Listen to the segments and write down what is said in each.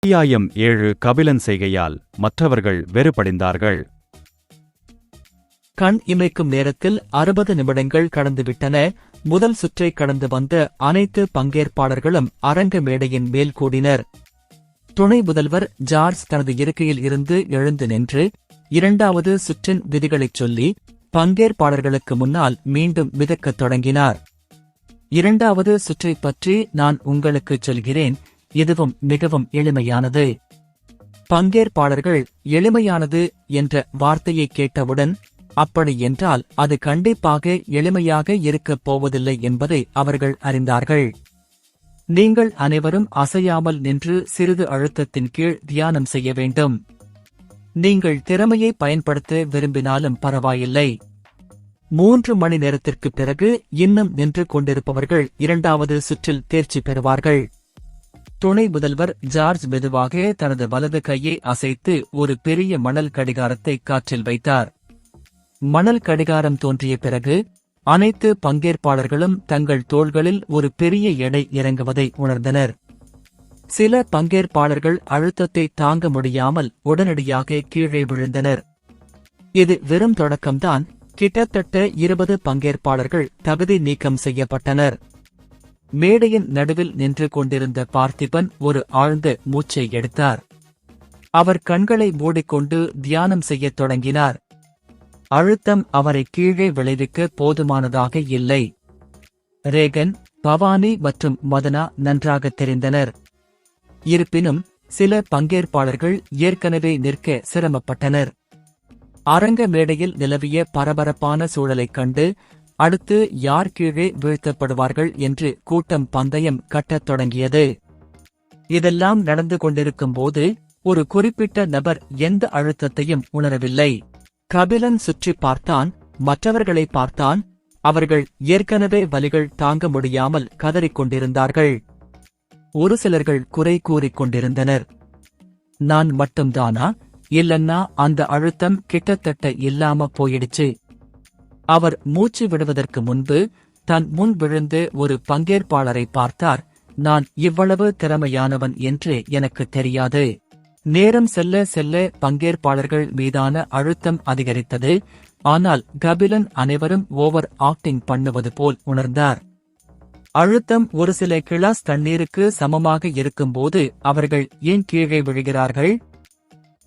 அத்தியாயம் 7 கபிலன் செய்கையால் மற்றவர்கள் வெறுப்படைந்தார்கள். கண் இமைக்கும் நேரத்தில் 60 நிமிடங்கள் கடந்துவிட்டன. முதல் சுற்றை கடந்து வந்த அனைத்து பங்கேற்பாளர்களும் அரங்க மேடையின் மேல் கூடினர். துணை முதல்வர் ஜார்ஜ் தனது இருக்கையில் இருந்து எழுந்து நின்று 2வது சுற்றின் விதிகளைச் சொல்லி பங்கேற்பாளர்களுக்கு முன்னால் மீண்டும் மிதக்கத் தொடங்கினார். 2வது சுற்றைப் பற்றி நான் உங்களுக்குச் சொல்கிறேன். இதுவும் மிகவும் எளிமையானது. பங்கேற்பாளர்கள் எளிமையானது என்ற வார்த்தையை கேட்டவுடன் அப்படி என்றால் அது கண்டிப்பாக எளிமையாக இருக்கப் போவதில்லை என்பதை அவர்கள் அறிந்தார்கள். நீங்கள் அனைவரும் அசையாமல் நின்று சிறிது அழுத்தத்தின் கீழ் தியானம் செய்ய வேண்டும். நீங்கள் திறமையை பயன்படுத்த விரும்பினாலும் பரவாயில்லை. 3 மணி நேரத்திற்குப் பிறகு இன்னும் நின்று கொண்டிருப்பவர்கள் 2வது சுற்றில் தேர்ச்சி பெறுவார்கள். துணை முதல்வர் ஜார்ஜ் மெதுவாக தனது வலது கையை அசைத்து ஒரு பெரிய மணல் கடிகாரத்தை காற்றில் வைத்தார். மணல் கடிகாரம் தோன்றிய பிறகு அனைத்து பங்கேற்பாளர்களும் தங்கள் தோள்களில் ஒரு பெரிய எடை இறங்குவதை உணர்ந்தனர். சில பங்கேற்பாளர்கள் அழுத்தத்தை தாங்க முடியாமல் உடனடியாக கீழே விழுந்தனர். இது வெறும் தொடக்கம்தான். கிட்டத்தட்ட 20 பங்கேற்பாளர்கள் தகுதி நீக்கம் செய்யப்பட்டனர். மேடையின் நடுவில் நின்று கொண்டிருந்த பார்த்திபன் ஒரு ஆழ்ந்த மூச்சை எடுத்தார். அவர் கண்களை மூடிக்கொண்டு தியானம் செய்யத் தொடங்கினார். அழுத்தம் அவரை கீழே விளைவிக்க போதுமானதாக இல்லை. ரேகன், பவானி மற்றும் மதனா நன்றாக தெரிந்தனர். இருப்பினும் சில பங்கேற்பாளர்கள் ஏற்கனவே நிற்க சிரமப்பட்டனர். அரங்க மேடையில் நிலவிய பரபரப்பான சூழலைக் கண்டு அடுத்து யார் கீழே வீழ்த்தப்படுவார்கள் என்று கூட்டம் பந்தயம் கட்டத் தொடங்கியது. இதெல்லாம் நடந்து கொண்டிருக்கும் போது ஒரு குறிப்பிட்ட நபர் எந்த அழுத்தத்தையும் உணரவில்லை. கபிலன் சுற்றி பார்த்தான், மற்றவர்களை பார்த்தான். அவர்கள் ஏற்கனவே வலிகள் தாங்க முடியாமல் கதறிக் கொண்டிருந்தார்கள். ஒரு சிலர்கள் குறை கூறிக் கொண்டிருந்தனர். நான் மட்டும்தானா? இல்லன்னா அந்த அழுத்தம் கிட்டத்தட்ட இல்லாம போயிடுச்சு. அவர் மூச்சு விடுவதற்கு முன்பு தன் முன் விழுந்து ஒரு பங்கேற்பாளரை பார்த்தார். நான் இவ்வளவு திறமையானவன் என்று எனக்கு தெரியாது. நேரம் செல்ல செல்ல பங்கேற்பாளர்கள் மீதான அழுத்தம் அதிகரித்தது. ஆனால் கபிலன் அனைவரும் ஓவர் ஆக்டிங் பண்ணுவது போல் உணர்ந்தார். அழுத்தம் ஒரு சில கிளாஸ் தண்ணீருக்கு சமமாக இருக்கும்போது அவர்கள் ஏன் கீழே விழுகிறார்கள்?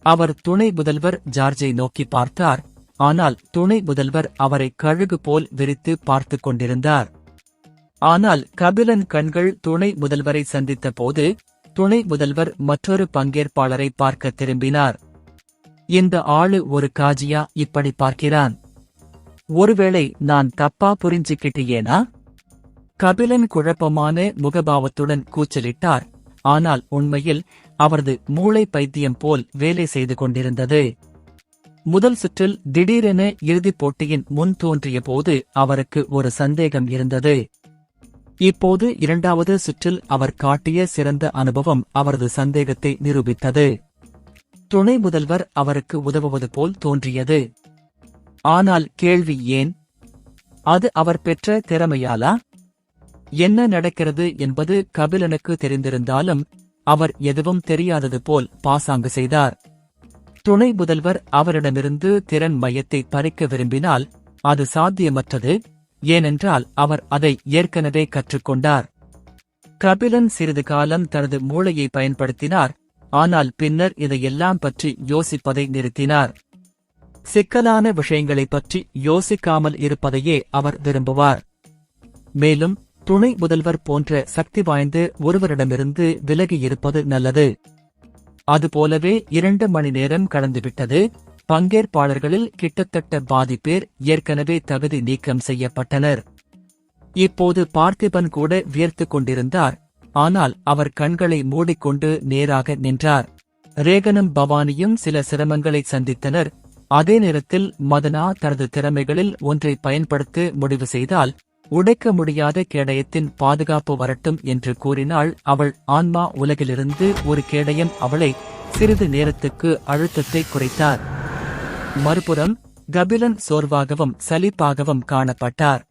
அவர் துணை முதல்வர் ஜார்ஜை நோக்கி பார்த்தார். ஆனால் துணை முதல்வர் அவரை கழுகு போல் விரித்து பார்த்துக் கொண்டிருந்தார். ஆனால் கபிலன் கண்கள் துணை முதல்வரை சந்தித்த போது துணை முதல்வர் மற்றொரு பங்கேற்பாளரை பார்க்க திரும்பினார். இந்த ஆளு ஒரு காஜியா இப்படி பார்க்கிறான்? ஒருவேளை நான் தப்பா புரிஞ்சுக்கிட்டேனா? கபிலன் குழப்பமான முகபாவத்துடன் கூச்சலிட்டார். ஆனால் உண்மையில் அவரது மூளை பைத்தியம் போல் வேலை செய்து கொண்டிருந்தது. முதல் சுற்றில் திடீரென இறுதிப் போட்டியின் முன் தோன்றிய போது அவருக்கு ஒரு சந்தேகம் இருந்தது. இப்போது 2வது சுற்றில் அவர் காட்டிய சிறந்த அனுபவம் அவரது சந்தேகத்தை நிரூபித்தது. துணை முதல்வர் அவருக்கு உதவுவது போல் தோன்றியது. ஆனால் கேள்வி ஏன்? அது அவர் பெற்ற திறமையாலா? என்ன நடக்கிறது என்பது கபிலனுக்கு தெரிந்திருந்தாலும் அவர் எதுவும் தெரியாதது போல் பாசாங்கு செய்தார். துணை முதல்வர் அவரிடமிருந்து திறன் மையத்தை பறிக்க விரும்பினால் அது சாத்தியமற்றது. ஏனென்றால் அவர் அதை ஏற்கனவே கற்றுக்கொண்டார். கபிலன் சிறிது காலம் தனது மூளையை பயன்படுத்தினார். ஆனால் பின்னர் இதையெல்லாம் பற்றி யோசிப்பதை நிறுத்தினார். சிக்கலான விஷயங்களைப் பற்றி யோசிக்காமல் இருப்பதையே அவர் விரும்புவார். மேலும் துணை முதல்வர் போன்ற சக்தி வாய்ந்த ஒருவரிடமிருந்து விலகி இருப்பது நல்லது. அதுபோலவே 2 மணி நேரம் கடந்துவிட்டது. பங்கேற்பாளர்களில் கிட்டத்தட்ட பாதி பேர் ஏற்கனவே தகுதி நீக்கம் செய்யப்பட்டனர். இப்போது பார்த்திபன் கூட வியர்த்துக் கொண்டிருந்தார். ஆனால் அவர் கண்களை மூடிக்கொண்டு நேராக நின்றார். ரேகனும் பவானியும் சில சிரமங்களை சந்தித்தனர். அதே நேரத்தில் மதனா தனது திறமைகளில் ஒன்றை பயன்படுத்த முடிவு செய்தால் உடைக்க முடியாத கேடயத்தின் பாதுகாப்பு வரட்டும் என்று கூறினாள். அவள் ஆன்மா உலகிலிருந்து ஒரு கேடயம். அவளை சிறிது நேரத்துக்கு அழுத்தத்தை குறைத்தார். மறுபுறம் கபிலன் சோர்வாகவும் சலிப்பாகவும் காணப்பட்டார்.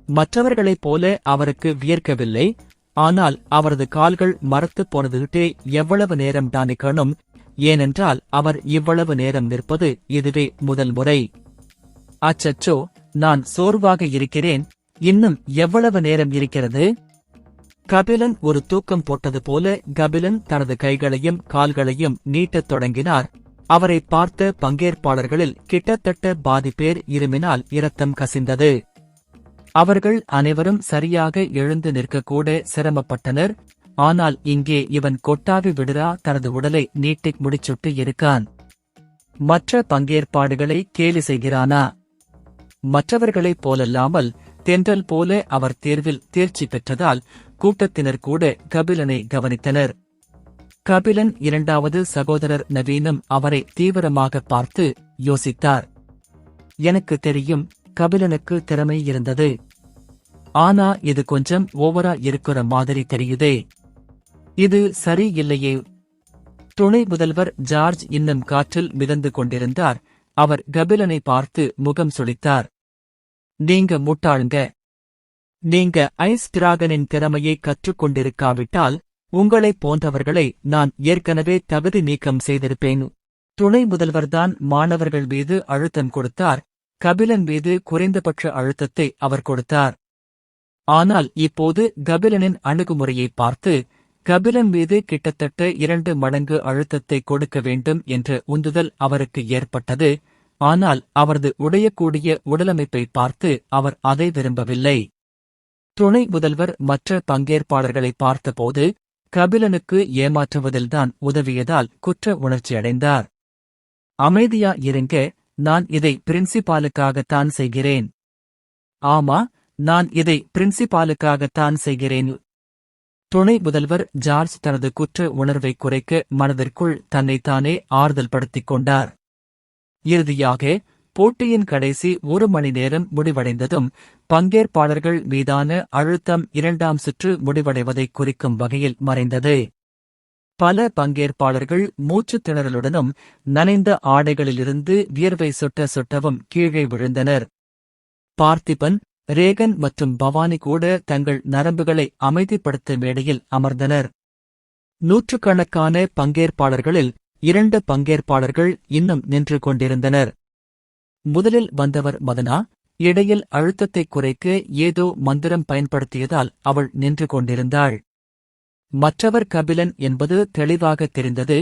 மற்றவர்களைப் போல அவருக்கு வியர்க்கவில்லை. ஆனால் அவரது கால்கள் மரத்துப் போனதுகிட்டே எவ்வளவு நேரம் தான் நிக்கணும், ஏனென்றால் அவர் இவ்வளவு நேரம் நிற்பது இதுவே முதல் முறை. அச்சச்சோ, நான் சோர்வாக இருக்கிறேன், இன்னும் எவ்வளவு நேரம் இருக்கிறது? கபிலன் ஒரு தூக்கம் போட்டது போல கபிலன் தனது கைகளையும் கால்களையும் நீட்டத் தொடங்கினார். அவரை பார்த்த பங்கேற்பாளர்களில் கிட்டத்தட்ட பாதி பேர் இருமினால் இரத்தம் கசிந்தது. அவர்கள் அனைவரும் சரியாக எழுந்து நிற்கக்கூட சிரமப்பட்டனர். ஆனால் இங்கே இவன் கொட்டாவி விடுறா தனது உடலை நீட்டி முடிச்சுட்டு இருக்கான். மற்ற பங்கேற்பாடுகளை கேலி செய்கிறானா? மற்றவர்களைப் போலல்லாமல் தென்றல் போல அவர் தேர்வில் தேர்ச்சி பெற்றதால் கூட்டத்தினர் கூட கபிலனை கவனித்தனர். கபிலன் இரண்டாவது சகோதரர் நவீனும் அவரை தீவிரமாக பார்த்து யோசித்தார். எனக்கு தெரியும், கபிலனுக்கு திறமை இருந்தது. ஆனா இது கொஞ்சம் ஓவரா இருக்கிற மாதிரி தெரியுதே, இது சரி இல்லையே. துணை முதல்வர் ஜார்ஜ் இன்னும் காற்றில் மிதந்து கொண்டிருந்தார். அவர் கபிலனை பார்த்து முகம் சுளித்தார். நீங்க முட்டாளுங்க. நீங்க ஐஸ் டிராகனின் திறமையை கற்றுக்கொண்டிருக்காவிட்டால் உங்களைப் போன்றவர்களை நான் ஏற்கனவே தகுதி நீக்கம் செய்திருப்பேன். துணை முதல்வர்தான் மாணவர்கள் மீது அழுத்தம் கொடுத்தார். கபிலன் மீது குறைந்தபட்ச அழுத்தத்தை அவர் கொடுத்தார். ஆனால் இப்போது கபிலனின் அணுகுமுறையை பார்த்து கபிலன் மீது கிட்டத்தட்ட 2 மடங்கு அழுத்தத்தை கொடுக்க வேண்டும் என்ற உந்துதல் அவருக்கு ஏற்பட்டது. ஆனால் அவரது உடையக்கூடிய உடலமைப்பை பார்த்து அவர் அதை விரும்பவில்லை. துணை முதல்வர் மற்ற பங்கேற்பாளர்களை பார்த்தபோது கபிலனுக்கு ஏமாற்றுவதில்தான் உதவியதால் குற்ற உணர்ச்சியடைந்தார். அமைதியா இருங்க, நான் இதை பிரின்சிபாலுக்காகத்தான் செய்கிறேன். ஆமா, நான் இதை பிரின்சிபாலுக்காகத்தான் செய்கிறேன். துணை முதல்வர் ஜார்ஜ் தனது குற்ற உணர்வை குறைக்க மனதிற்குள் தன்னைத்தானே ஆறுதல் படுத்திக் கொண்டார். இறுதியாக போட்டியின் கடைசி 1 மணி நேரம் முடிவடைந்ததும் பங்கேற்பாளர்கள் மீதான அழுத்தம் 2ஆம் சுற்று முடிவடைவதை குறிக்கும் வகையில் மறைந்தது. பல பங்கேற்பாளர்கள் மூச்சுத் திணறலுடனும் நனைந்த ஆடைகளிலிருந்து வியர்வை சொட்ட சொட்டவும் கீழே விழுந்தனர். பார்த்திபன், ரேகன் மற்றும் பவானி கூட தங்கள் நரம்புகளை அமைதிப்படுத்த மேடையில் அமர்ந்தனர். நூற்றுக்கணக்கான பங்கேற்பாளர்களில் 2 பங்கேற்பாளர்கள் இன்னும் நின்று கொண்டிருந்தனர். முதலில் வந்தவர் மதனா. இடையில் அழுத்தத்தை குறைக்க ஏதோ மந்திரம் பயன்படுத்தியதால் அவள் நின்று கொண்டிருந்தாள். மற்றவர் கபிலன் என்பது தெளிவாக தெரிந்தது.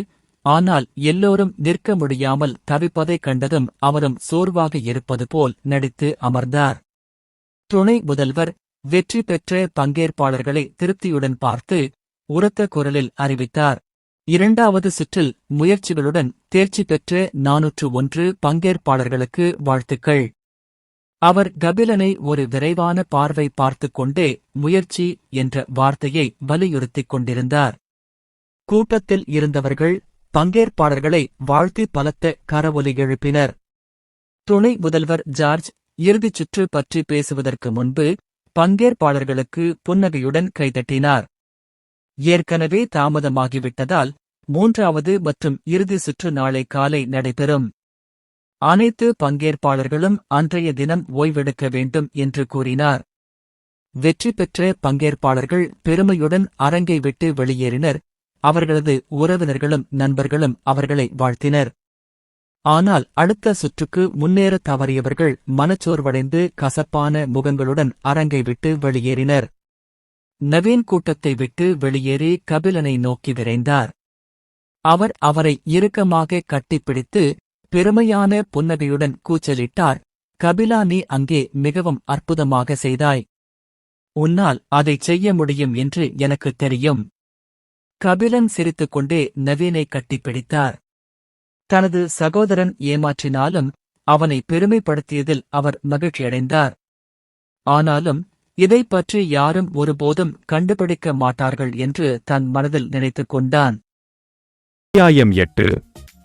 ஆனால் எல்லோரும் நிற்க முடியாமல் தவிப்பதைக் கண்டதும் அவரும் சோர்வாக இருப்பது போல் நடித்து அமர்ந்தார். துணை முதல்வர் வெற்றி பெற்ற பங்கேற்பாளர்களை திருப்தியுடன் பார்த்து உரத்த குரலில் அறிவித்தார். 2வது சுற்றில் முயற்சிகளுடன் தேர்ச்சி பெற்ற 401 பங்கேற்பாளர்களுக்கு வாழ்த்துக்கள். அவர் கபிலனை ஒரு விரைவான பார்வை பார்த்துக் கொண்டே முயற்சி என்ற வார்த்தையை வலியுறுத்திக் கொண்டிருந்தார். கூட்டத்தில் இருந்தவர்கள் பங்கேற்பாளர்களை வாழ்த்தி பலத்த கரவொலி எழுப்பினர். துணை முதல்வர் ஜார்ஜ் இறுதிச் சுற்று பற்றி பேசுவதற்கு முன்பு பங்கேற்பாளர்களுக்கு புன்னகையுடன் கைதட்டினார். ஏற்கனவே தாமதமாகிவிட்டதால் 3வது மற்றும் இறுதி சுற்று நாளை காலை நடைபெறும். அனைத்து பங்கேற்பாளர்களும் அன்றைய தினம் ஓய்வெடுக்க வேண்டும் என்று கூறினார். வெற்றி பெற்ற பங்கேற்பாளர்கள் பெருமையுடன் அரங்கை விட்டு வெளியேறினர். அவர்களது உறவினர்களும் நண்பர்களும் அவர்களை வாழ்த்தினர். ஆனால் அடுத்த சுற்றுக்கு முன்னேற தவறியவர்கள் மனச்சோர்வடைந்து கசப்பான முகங்களுடன் அரங்கை விட்டு வெளியேறினர். நவீன் கூட்டத்தை விட்டு வெளியேறி கபிலனை நோக்கி விரைந்தார். அவர் அவரை இறுக்கமாக கட்டிப்பிடித்து பெருமையான புன்னகையுடன் கூச்சலிட்டார். கபிலா, நீ அங்கே மிகவும் அற்புதமாக செய்தாய். உன்னால் அதைச் செய்ய முடியும் என்று எனக்குத் தெரியும். கபிலன் சிரித்துக்கொண்டே நவீனை கட்டிப்பிடித்தார். தனது சகோதரன் ஏமாற்றினாலும் அவனை பெருமைப்படுத்தியதில் அவர் மகிழ்ச்சியடைந்தார். ஆனாலும் இதைப் பற்றி யாரும் ஒருபோதும் கண்டுபிடிக்க மாட்டார்கள் என்று தன் மனதில் நினைத்துக் கொண்டான். அத்தியாயம் 8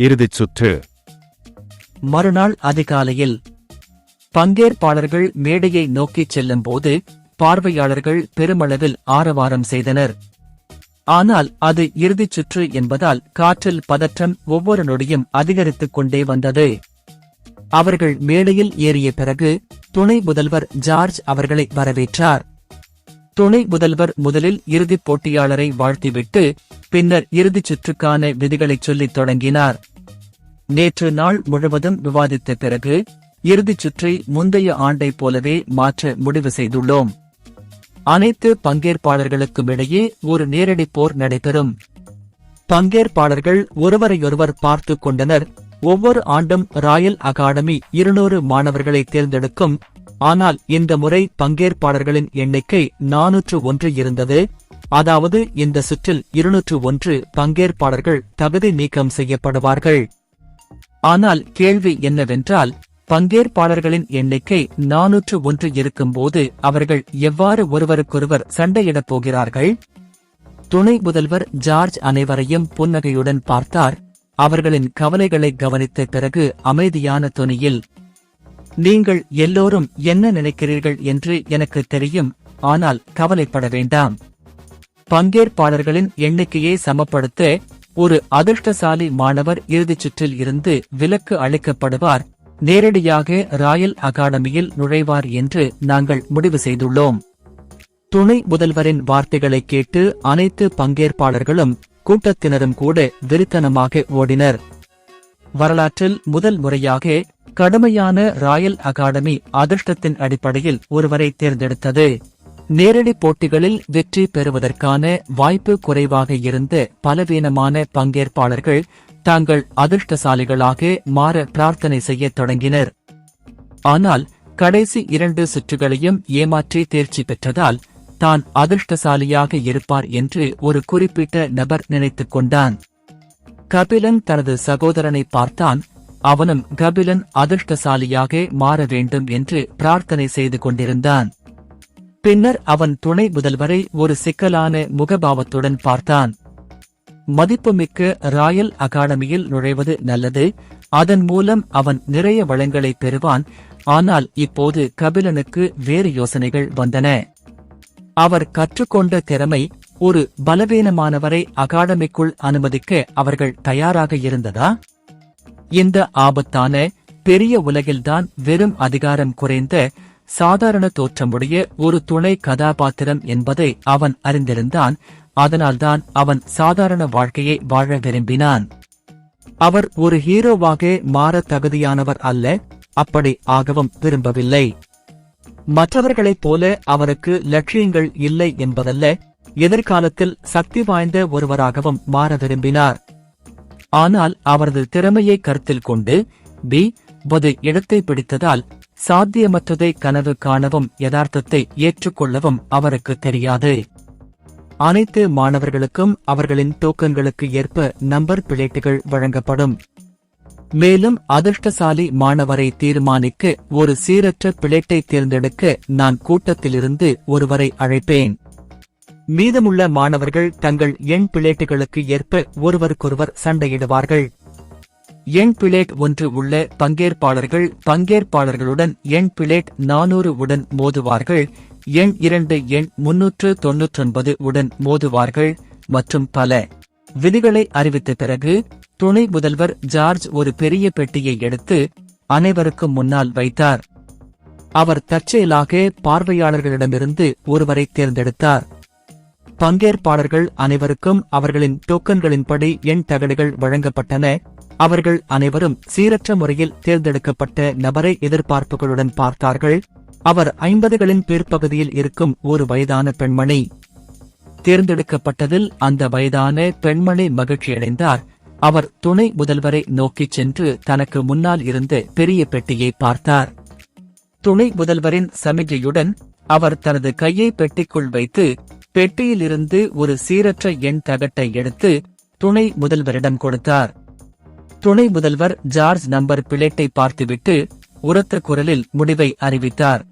இறுதிச் சுற்று. மறுநாள் அதிகாலையில் பங்கேற்பாளர்கள் மேடையை நோக்கிச் செல்லும்போது பார்வையாளர்கள் பெருமளவில் ஆரவாரம் செய்தனர். ஆனால் அது இறுதிச் சுற்று என்பதால் காற்றில் பதற்றம் ஒவ்வொரு நொடியும் அதிகரித்துக் கொண்டே வந்தது. அவர்கள் மேடையில் ஏறிய பிறகு துணை முதல்வர் ஜார்ஜ் அவர்களை வரவேற்றார். துணை முதல்வர் முதலில் இறுதிப் போட்டியாளரை வாழ்த்திவிட்டு பின்னர் இறுதிச் சுற்றுக்கான விதிகளைச் சொல்லித் தொடங்கினார். நேற்று நாள் முழுவதும் விவாதித்த பிறகு இறுதிச் சுற்றை முந்தைய ஆண்டைப் போலவே மாற்ற முடிவு செய்துள்ளோம். அனைத்து பங்கேற்பாளர்களுக்கும் இடையே ஒரு நேரடி போர் நடைபெறும். பங்கேற்பாளர்கள் ஒருவரையொருவர் பார்த்துக் கொண்டனர். ஒவ்வொரு ஆண்டும் ராயல் அகாடமி 200 மாணவர்களை தேர்ந்தெடுக்கும். ஆனால் இந்த முறை பங்கேற்பாளர்களின் எண்ணிக்கை 401 இருந்தது. அதாவது இந்த சுற்றில் 201 பங்கேற்பாளர்கள் தகுதி நீக்கம் செய்யப்படுவார்கள். ஆனால் கேள்வி என்னவென்றால், பங்கேற்பாளர்களின் எண்ணிக்கை 401 இருக்கும்போது அவர்கள் எவ்வாறு ஒருவருக்கொருவர் சண்டையிடப் போகிறார்கள்? துணை முதல்வர் ஜார்ஜ் அனைவரையும் புன்னகையுடன் பார்த்தார். அவர்களின் கவலைகளை கவனித்த பிறகு அமைதியான தொனியில், நீங்கள் எல்லோரும் என்ன நினைக்கிறீர்கள் என்று எனக்கு தெரியும். ஆனால் கவலைப்பட வேண்டாம். பங்கேற்பாளர்களின் எண்ணிக்கையை சமப்படுத்த ஒரு அதிர்ஷ்டசாலி மாணவர் இறுதிச் சுற்றில் இருந்து விலக்கு அளிக்கப்படுவார். நேரடியாக ராயல் அகாடமியில் நுழைவார் என்று நாங்கள் முடிவு செய்துள்ளோம். துணை முதல்வரின் வார்த்தைகளைக் கேட்டு அனைத்து பங்கேற்பாளர்களும் கூட்டத்தினரும் கூட வெறித்தனமாக ஓடினர். வரலாற்றில் முதல் முறையாக கடுமையான ராயல் அகாடமி அதிர்ஷ்டத்தின் அடிப்படையில் ஒருவரை தேர்ந்தெடுத்தது. நேரடி போட்டிகளில் வெற்றி பெறுவதற்கான வாய்ப்பு குறைவாக இருந்த பலவீனமான பங்கேற்பாளர்கள் தாங்கள் அதிர்ஷ்டசாலிகளாக மாற பிரார்த்தனை செய்யத் தொடங்கினர். ஆனால் கடைசி 2 சுற்றுகளையும் ஏமாற்றி தேர்ச்சி பெற்றதால் தான் அதிர்ஷ்டசாலியாக இருப்பார் என்று ஒரு குறிப்பிட்ட நபர் நினைத்துக் கொண்டான். கபிலன் தனது சகோதரனை பார்த்தான். அவனும் கபிலன் அதிர்ஷ்டசாலியாக மாற வேண்டும் என்று பிரார்த்தனை செய்து கொண்டிருந்தான். பின்னர் அவன் துணை முதல்வரை ஒரு சிக்கலான முகபாவத்துடன் பார்த்தான். மதிப்புமிக்க ராயல் அகாடமியில் நுழைவது நல்லது. அதன் மூலம் அவன் நிறைய வளங்களை பெறுவான். ஆனால் இப்போது கபிலனுக்கு வேறு யோசனைகள் வந்தன. அவர் கற்றுக்கொண்ட திறமை ஒரு பலவீனமானவரை அகாடமிக்குள் அனுமதிக்க அவர்கள் தயாராக இருந்ததா? இந்த ஆபத்தான பெரிய உலகில்தான் வெறும் அதிகாரம் குறைந்த சாதாரண தோற்றமுடைய ஒரு துணை கதாபாத்திரம் என்பதை அவன் அறிந்திருந்தான். அதனால்தான் அவன் சாதாரண வாழ்க்கையை வாழ விரும்பினான். அவர் ஒரு ஹீரோவாக மாற தகுதியானவர் அல்ல. அப்படி ஆகவும் விரும்பவில்லை. மற்றவர்களைப் போல அவருக்கு லட்சியங்கள் இல்லை என்பதல்ல, எதிர்காலத்தில் சக்தி வாய்ந்த ஒருவராகவும் மாற விரும்பினார். ஆனால் அவரது திறமையை கருத்தில் கொண்டு வது இடத்தை பிடித்ததால் சாத்தியமற்றதை கனவு காணவும் யதார்த்தத்தை ஏற்றுக்கொள்ளவும் அவருக்கு தெரியாது. அனைத்து மாணவர்களுக்கும் அவர்களின் டோக்கன்களுக்கு ஏற்ப நம்பர் பிளேட்டுகள் வழங்கப்படும். மேலும் அதிர்ஷ்டசாலி மாணவரை தீர்மானிக்க ஒரு சீரற்ற பிளேட்டை தேர்ந்தெடுக்க நான் கூட்டத்திலிருந்து ஒருவரை அழைப்பேன். மீதமுள்ள மாணவர்கள் தங்கள் எண் பிளேட்டுகளுக்கு ஏற்ப ஒருவருக்கொருவர் சண்டையிடுவார்கள். எண் பிளேட் 1 உள்ள பங்கேற்பாளர்களுடன் எண் பிளேட் 400 உடன் மோதுவார்கள். எண் 2 எண் 399 உடன் மோதுவார்கள் மற்றும் பல. விதிகளை அறிவித்த பிறகு துணை முதல்வர் ஜார்ஜ் ஒரு பெரிய பெட்டியை எடுத்து அனைவருக்கும் முன்னால் வைத்தார். அவர் தற்செயலாக பார்வையாளர்களிடமிருந்து ஒருவரை தேர்ந்தெடுத்தார். பங்கேற்பாளர்கள் அனைவருக்கும் அவர்களின் டோக்கன்களின்படி எண் தகடுகள் வழங்கப்பட்டன. அவர்கள் அனைவரும் சீரற்ற முறையில் தேர்ந்தெடுக்கப்பட்ட நபரை எதிர்பார்ப்புகளுடன் பார்த்தார்கள். அவர் 50களின் பிற்பகுதியில் இருக்கும் ஒரு வயதான பெண்மணி. தேர்ந்தெடுக்கப்பட்டதில் அந்த வயதான பெண்மணி மகிழ்ச்சியடைந்தார். அவர் துணை முதல்வரை நோக்கிச் சென்று தனக்கு முன்னால் இருந்த பெரிய பெட்டியை பார்த்தார். துணை முதல்வரின் சமிகையுடன் அவர் தனது கையை பெட்டிக்குள் வைத்து பெட்டியிலிருந்து ஒரு சீரற்ற எண் தகட்டை எடுத்து துணை முதல்வரிடம் கொடுத்தார். துணை முதல்வர் ஜார்ஜ் நம்பர் பிளேட்டை பார்த்துவிட்டு உரத்த குரலில் முடிவை அறிவித்தார்.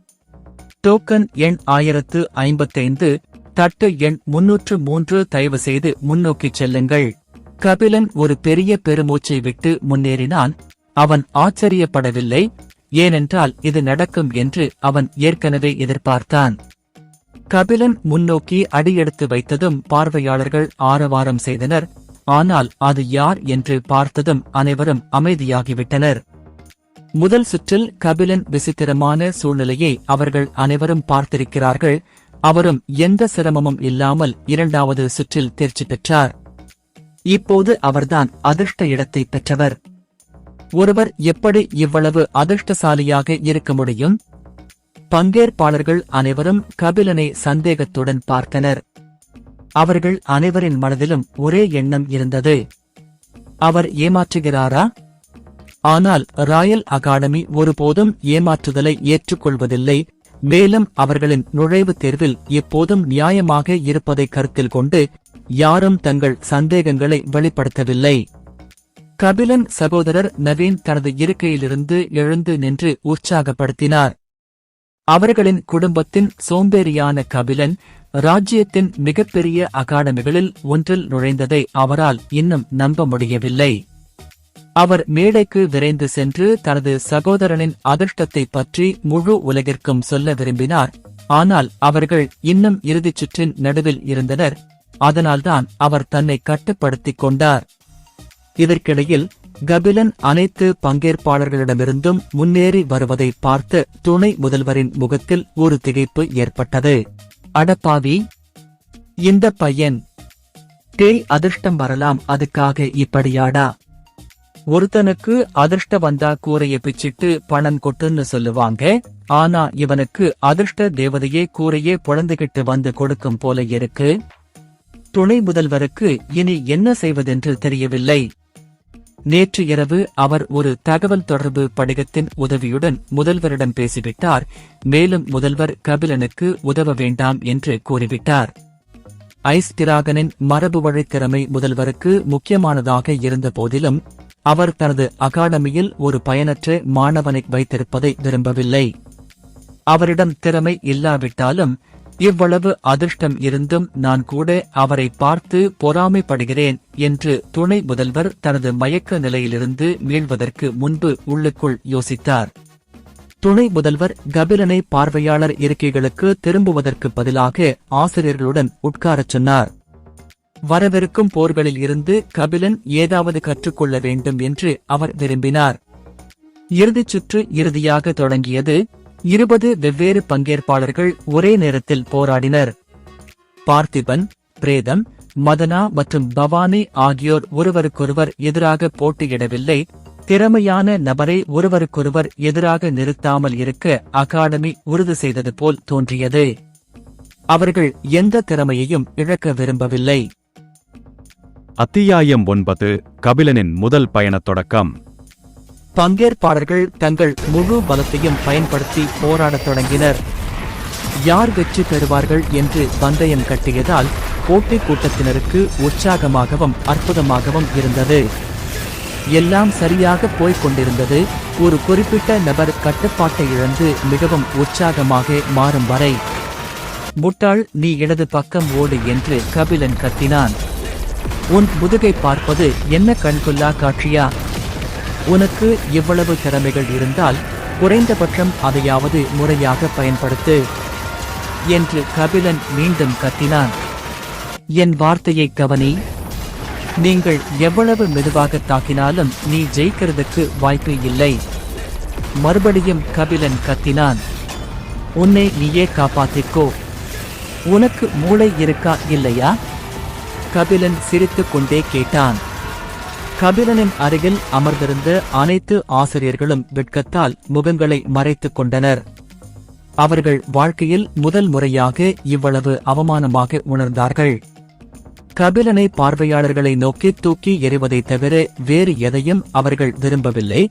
டோக்கன் எண் 1055, தட்டு எண் 303. தயவு செய்து முன்னோக்கிச் செல்லுங்கள். கபிலன் ஒரு பெரிய பெருமூச்சை விட்டு முன்னேறினான். அவன் ஆச்சரியப்படவில்லை, ஏனென்றால் இது நடக்கும் என்று அவன் ஏற்கனவே எதிர்பார்த்தான். கபிலன் முன்னோக்கி அடியெடுத்து வைத்ததும் பார்வையாளர்கள் ஆரவாரம் செய்தனர். ஆனால் அது யார் என்று பார்த்ததும் அனைவரும் அமைதியாகிவிட்டனர். முதல் சுற்றில் கபிலன் விசித்திரமான சூழ்நிலையை அவர்கள் அனைவரும் பார்த்திருக்கிறார்கள். அவரும் எந்த சிரமமும் இல்லாமல் 2வது சுற்றில் தேர்ச்சி பெற்றார். இப்போது அவர்தான் அதிர்ஷ்ட இடத்தை பெற்றவர். ஒருவர் எப்படி இவ்வளவு அதிர்ஷ்டசாலியாக இருக்க முடியும்? பங்கேற்பாளர்கள் அனைவரும் கபிலனை சந்தேகத்துடன் பார்த்தனர். அவர்கள் அனைவரின் மனதிலும் ஒரே எண்ணம் இருந்தது. அவர் ஏமாற்றுகிறாரா? ஆனால் ராயல் அகாடமி ஒருபோதும் ஏமாற்றுதலை ஏற்றுக்கொள்வதில்லை. மேலும் அவர்களின் நுழைவுத் தேர்வில் எப்போதும் நியாயமாக இருப்பதை கருத்தில் கொண்டு யாரும் தங்கள் சந்தேகங்களை வெளிப்படுத்தவில்லை. கபிலன் சகோதரர் நவீன் தனது இருக்கையிலிருந்து எழுந்து நின்று உற்சாகப்படுத்தினார். அவர்களின் குடும்பத்தின் சோம்பேறியான கபிலன் ராஜ்யத்தின் மிகப்பெரிய அகாடமிகளில் ஒன்றில் நுழைந்ததை அவரால் இன்னும் நம்ப முடியவில்லை. அவர் மேடைக்கு விரைந்து சென்று தனது சகோதரனின் அதிர்ஷ்டத்தை பற்றி முழு உலகிற்கும் சொல்ல விரும்பினார். ஆனால் அவர்கள் இன்னும் இறுதிச் சுற்றின் நடுவில் இருந்தனர். அதனால்தான் அவர் தன்னை கட்டுப்படுத்திக் கொண்டார். இதற்கிடையில் கபிலன் அனைத்து பங்கேற்பாளர்களிடமிருந்தும் முன்னேறி வருவதை பார்த்து துணை முதல்வரின் முகத்தில் ஒரு திகைப்பு ஏற்பட்டது. அடப்பாவி, இந்த பையன் அதிர்ஷ்டம் வரலாம், அதுக்காக இப்படியாடா? ஒருத்தனுக்கு அதிர்ஷ்ட வந்தா கூரைய பிச்சிட்டு பணம் கொட்டுன்னு சொல்லுவாங்க. ஆனா இவனுக்கு அதிர்ஷ்ட தேவதையே கூரையே பொழந்துகிட்டு வந்து கொடுக்கும் போல இருக்கு. துணை முதல்வருக்கு இனி என்ன செய்வதென்று தெரியவில்லை. நேற்று இரவு அவர் ஒரு தகவல் தொடர்பு படிகத்தின் உதவியுடன் முதல்வரிடம் பேசிவிட்டார். மேலும் முதல்வர் கபிலனுக்கு உதவ வேண்டாம் என்று கூறிவிட்டார். ஐஸ் டிராகனின் மரபு வழி திறமை முதல்வருக்கு முக்கியமானதாக இருந்த போதிலும் அவர் தனது அகாடமியில் ஒரு பயனற்ற மாணவனை வைத்திருப்பதை விரும்பவில்லை. அவரிடம் திறமை இல்லாவிட்டாலும் இவ்வளவு அதிர்ஷ்டம் இருந்தும் நான் கூட அவரை பார்த்து பொறாமைப்படுகிறேன் என்று துணை முதல்வர் தனது மயக்க நிலையிலிருந்து மீள்வதற்கு முன்பு உள்ளுக்குள் யோசித்தார். துணை முதல்வர் கபிலனை பார்வையாளர் இருக்கைகளுக்கு திரும்புவதற்கு பதிலாக ஆசிரியர்களுடன் உட்காரச் சொன்னார். வரவிருக்கும் போர்களில் இருந்து கபிலன் ஏதாவது கற்றுக்கொள்ள வேண்டும் என்று அவர் விரும்பினார். இறுதிச் சுற்று இறுதியாக தொடங்கியது. 20 வெவ்வேறு பங்கேற்பாளர்கள் ஒரே நேரத்தில் போராடினர். பார்த்திபன், பிரேதம், மதனா மற்றும் பவானி ஆகியோர் ஒருவருக்கொருவர் எதிராக போட்டியிடவில்லை. திறமையான நபரை ஒருவருக்கொருவர் எதிராக நிறுத்தாமல் இருக்க அகாடமி உறுதி செய்தது போல் தோன்றியது. அவர்கள் எந்த திறமையையும் இழக்க விரும்பவில்லை. அத்தியாயம் 9. கபிலனின் முதல் பயணத் தொடக்கம். பங்கேற்பாளர்கள் தங்கள் முழு பலத்தையும் பயன்படுத்தி போராடத் தொடங்கினர். யார் வெற்றி பெறுவார்கள் என்று பந்தயம் கட்டியதால் போட்டி கூட்டத்தினருக்கு உற்சாகமாகவும் அற்புதமாகவும் இருந்தது. எல்லாம் சரியாக போய்க் கொண்டிருந்தது. ஒரு குறிப்பிட்ட நபர் கட்டுப்பாட்டை இழந்து மிகவும் உற்சாகமாக மாறும் வரை. முட்டாள், நீ இடது பக்கம் ஓடு என்று கபிலன் கத்தினான். உன் முதுகை பார்ப்பது என்ன கண்கொள்ளா காட்சியா? உனக்கு இவ்வளவு திறமைகள் இருந்தால் குறைந்தபட்சம் அதையாவது முறையாக பயன்படுத்து என்று கபிலன் மீண்டும் கத்தினான். என் வார்த்தையை கவனி. நீங்கள் எவ்வளவு மெதுவாக தாக்கினாலும் நீ ஜெயிக்கிறதுக்கு வாய்ப்பு இல்லை. மறுபடியும் கபிலன் கத்தினான். உன்னை நீயே காப்பாத்திக்கோ. உனக்கு மூளை இருக்கா இல்லையா? கபிலன் சிரித்துக் கொண்டே கேட்டான். கபிலனின் அருகில் அமர்ந்திருந்த அனைத்து ஆசிரியர்களும் வெட்கத்தால் முகங்களை மறைத்துக் கொண்டனர். அவர்கள் வாழ்க்கையில் முதல் முறையாக இவ்வளவு அவமானமாக உணர்ந்தார்கள். கபிலனை பார்வையாளர்களை நோக்கி தூக்கி எறிவதைத் தவிர வேறு எதையும் அவர்கள் விரும்பவில்லை.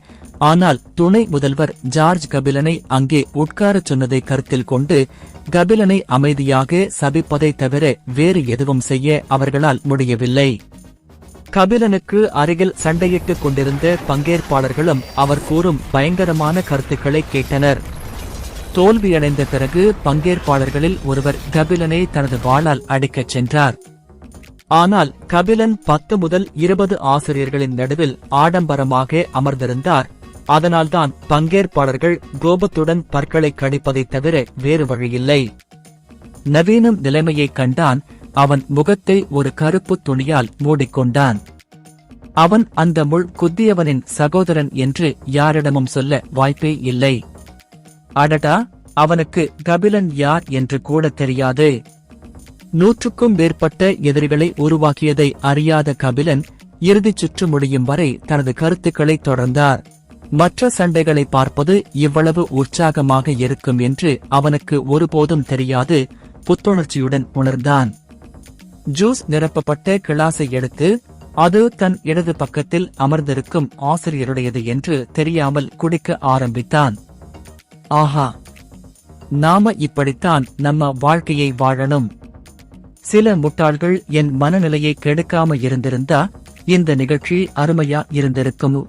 ஆனால் துணை முதல்வர் ஜார்ஜ் கபிலனை அங்கே உட்காரச் சொன்னதை கருத்தில் கொண்டு கபிலனை அமைதியாக சபிப்பதைத் தவிர வேறு எதுவும் செய்ய அவர்களால் முடியவில்லை. கபிலனுக்கு அருகில் சண்டையிட்டுக் கொண்டிருந்த பங்கேற்பாளர்களும் அவர் கூறும் பயங்கரமான கருத்துக்களை கேட்டனர். தோல்வியடைந்த பிறகு பங்கேற்பாளர்களில் ஒருவர் கபிலனை தனது வாளால் அடிக்கச் சென்றார். ஆனால் கபிலன் 10 முதல் 20 ஆசிரியர்களின் நடுவில் ஆடம்பரமாக அமர்ந்திருந்தார். அதனால்தான் பங்கேற்பாளர்கள் கோபத்துடன் பற்களை கடிப்பதைத் தவிர வேறு வழியில்லை. நவீனும் நிலைமையைக் கண்டான். அவன் முகத்தை ஒரு கருப்பு துணியால் மூடிக்கொண்டான். அவன் அந்த முள் குத்தியவனின் சகோதரன் என்று யாரிடமும் சொல்ல வாய்ப்பே இல்லை. அடடா, அவனுக்கு கபிலன் யார் என்று கூட தெரியாது. 100க்கும் மேற்பட்ட எதிரிகளை உருவாக்கியதை அறியாத கபிலன் இறுதிச் சுற்று முடியும் வரை தனது கருத்துக்களை தொடர்ந்தார். மற்ற சண்டைகளை பார்ப்பது இவ்வளவு உற்சாகமாக இருக்கும் என்று அவனுக்கு ஒருபோதும் தெரியாது. புத்துணர்ச்சியுடன் உணர்ந்தான். ஜூஸ் நிரப்பப்பட்ட கிளாஸை எடுத்து அது தன் இடது பக்கத்தில் அமர்ந்திருக்கும் ஆசிரியருடையது என்று தெரியாமல் குடிக்க ஆரம்பித்தான். ஆஹா, நாம இப்படித்தான் நம்ம வாழ்க்கையை வாழணும். சில முட்டாள்கள் என் மனநிலையை கெடுக்காம இருந்திருந்தா இந்த நிகழ்ச்சி அருமையா இருந்திருக்கும்.